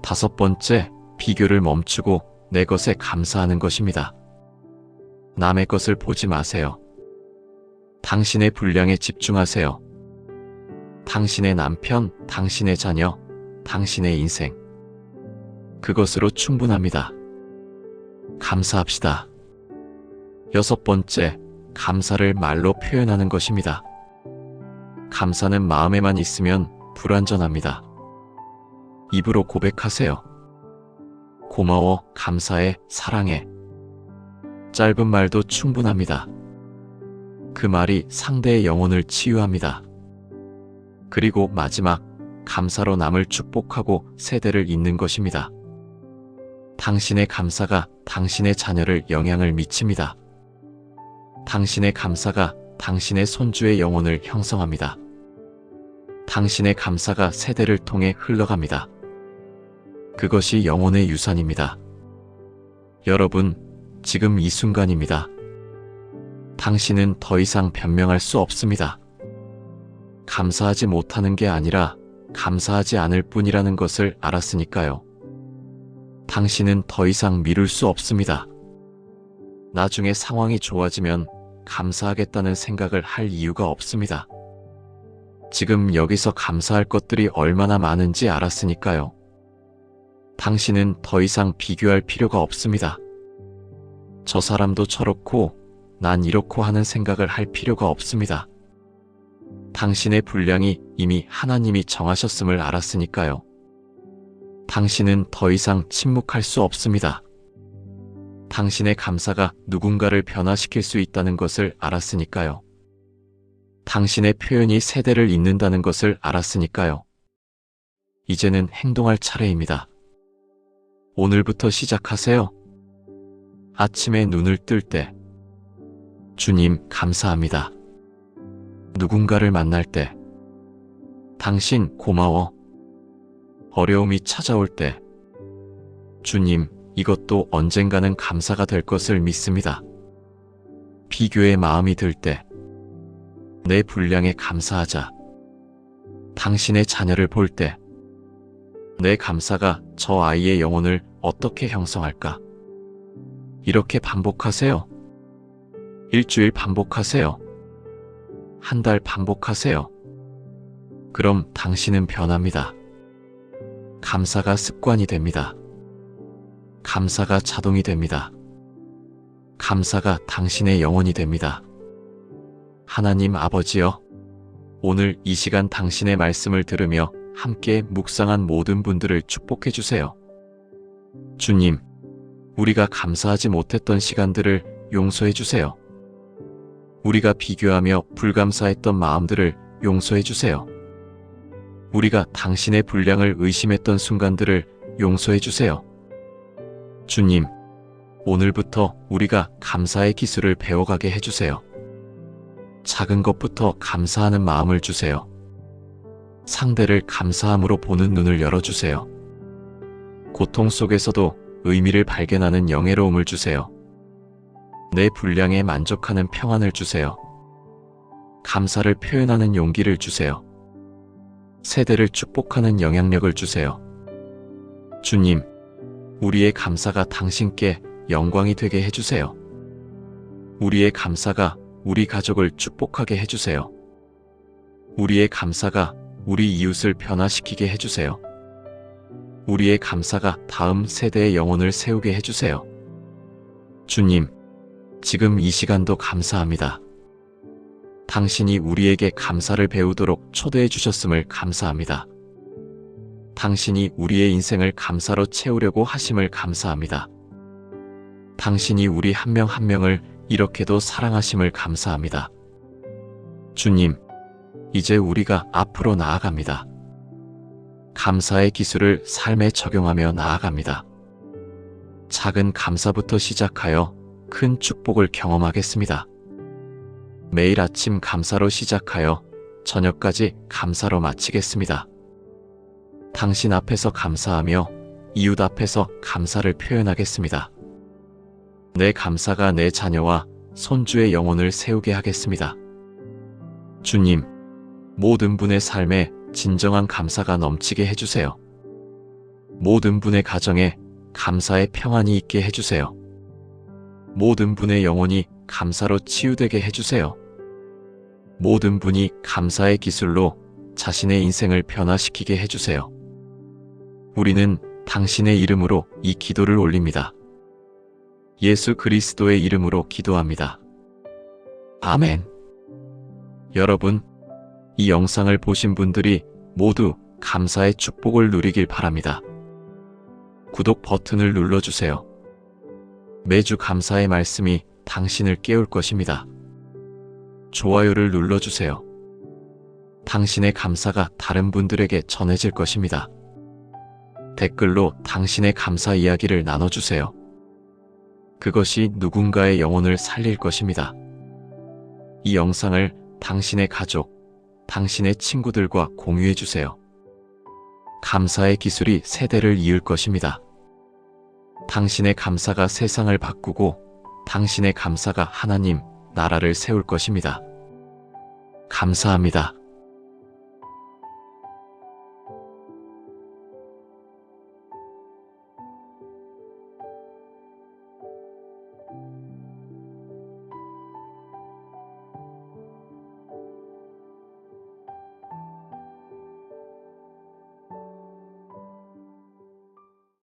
다섯 번째, 비교를 멈추고 내 것에 감사하는 것입니다. 남의 것을 보지 마세요. 당신의 분량에 집중하세요. 당신의 남편, 당신의 자녀, 당신의 인생. 그것으로 충분합니다. 감사합시다. 여섯 번째, 감사를 말로 표현하는 것입니다. 감사는 마음에만 있으면 불완전합니다. 입으로 고백하세요. 고마워, 감사해, 사랑해. 짧은 말도 충분합니다. 그 말이 상대의 영혼을 치유합니다. 그리고 마지막, 감사로 남을 축복하고 세대를 잇는 것입니다. 당신의 감사가 당신의 자녀를 영향을 미칩니다. 당신의 감사가 당신의 손주의 영혼을 형성합니다. 당신의 감사가 세대를 통해 흘러갑니다. 그것이 영혼의 유산입니다. 여러분, 지금 이 순간입니다. 당신은 더 이상 변명할 수 없습니다. 감사하지 못하는 게 아니라 감사하지 않을 뿐이라는 것을 알았으니까요. 당신은 더 이상 미룰 수 없습니다. 나중에 상황이 좋아지면 감사하겠다는 생각을 할 이유가 없습니다. 지금 여기서 감사할 것들이 얼마나 많은지 알았으니까요. 당신은 더 이상 비교할 필요가 없습니다. 저 사람도 저렇고 난 이렇고 하는 생각을 할 필요가 없습니다. 당신의 분량이 이미 하나님이 정하셨음을 알았으니까요. 당신은 더 이상 침묵할 수 없습니다. 당신의 감사가 누군가를 변화시킬 수 있다는 것을 알았으니까요. 당신의 표현이 세대를 잇는다는 것을 알았으니까요. 이제는 행동할 차례입니다. 오늘부터 시작하세요. 아침에 눈을 뜰 때, 주님 감사합니다. 누군가를 만날 때, 당신 고마워. 어려움이 찾아올 때, 주님, 이것도 언젠가는 감사가 될 것을 믿습니다. 비교의 마음이 들 때, 내 분량에 감사하자. 당신의 자녀를 볼 때, 내 감사가 저 아이의 영혼을 어떻게 형성할까? 이렇게 반복하세요. 일주일 반복하세요. 한 달 반복하세요. 그럼 당신은 변합니다. 감사가 습관이 됩니다. 감사가 자동이 됩니다. 감사가 당신의 영혼이 됩니다. 하나님 아버지여, 오늘 이 시간 당신의 말씀을 들으며 함께 묵상한 모든 분들을 축복해 주세요. 주님, 우리가 감사하지 못했던 시간들을 용서해 주세요. 우리가 비교하며 불감사했던 마음들을 용서해 주세요. 우리가 당신의 분량을 의심했던 순간들을 용서해 주세요. 주님, 오늘부터 우리가 감사의 기술을 배워가게 해주세요. 작은 것부터 감사하는 마음을 주세요. 상대를 감사함으로 보는 눈을 열어주세요. 고통 속에서도 의미를 발견하는 영예로움을 주세요. 내 분량에 만족하는 평안을 주세요. 감사를 표현하는 용기를 주세요. 세대를 축복하는 영향력을 주세요. 주님, 우리의 감사가 당신께 영광이 되게 해주세요. 우리의 감사가 우리 가족을 축복하게 해주세요. 우리의 감사가 우리 이웃을 변화시키게 해주세요. 우리의 감사가 다음 세대의 영혼을 세우게 해주세요. 주님, 지금 이 시간도 감사합니다. 당신이 우리에게 감사를 배우도록 초대해 주셨음을 감사합니다. 당신이 우리의 인생을 감사로 채우려고 하심을 감사합니다. 당신이 우리 한 명 한 명을 이렇게도 사랑하심을 감사합니다. 주님, 이제 우리가 앞으로 나아갑니다. 감사의 기술을 삶에 적용하며 나아갑니다. 작은 감사부터 시작하여 큰 축복을 경험하겠습니다. 매일 아침 감사로 시작하여 저녁까지 감사로 마치겠습니다. 당신 앞에서 감사하며 이웃 앞에서 감사를 표현하겠습니다. 내 감사가 내 자녀와 손주의 영혼을 세우게 하겠습니다. 주님, 모든 분의 삶에 진정한 감사가 넘치게 해주세요. 모든 분의 가정에 감사의 평안이 있게 해주세요. 모든 분의 영혼이 감사로 치유되게 해주세요. 모든 분이 감사의 기술로 자신의 인생을 변화시키게 해주세요. 우리는 당신의 이름으로 이 기도를 올립니다. 예수 그리스도의 이름으로 기도합니다. 아멘. 여러분, 이 영상을 보신 분들이 모두 감사의 축복을 누리길 바랍니다. 구독 버튼을 눌러주세요. 매주 감사의 말씀이 당신을 깨울 것입니다. 좋아요를 눌러주세요. 당신의 감사가 다른 분들에게 전해질 것입니다. 댓글로 당신의 감사 이야기를 나눠주세요. 그것이 누군가의 영혼을 살릴 것입니다. 이 영상을 당신의 가족, 당신의 친구들과 공유해주세요. 감사의 기술이 세대를 이을 것입니다. 당신의 감사가 세상을 바꾸고 당신의 감사가 하나님, 나라를 세울 것입니다. 감사합니다.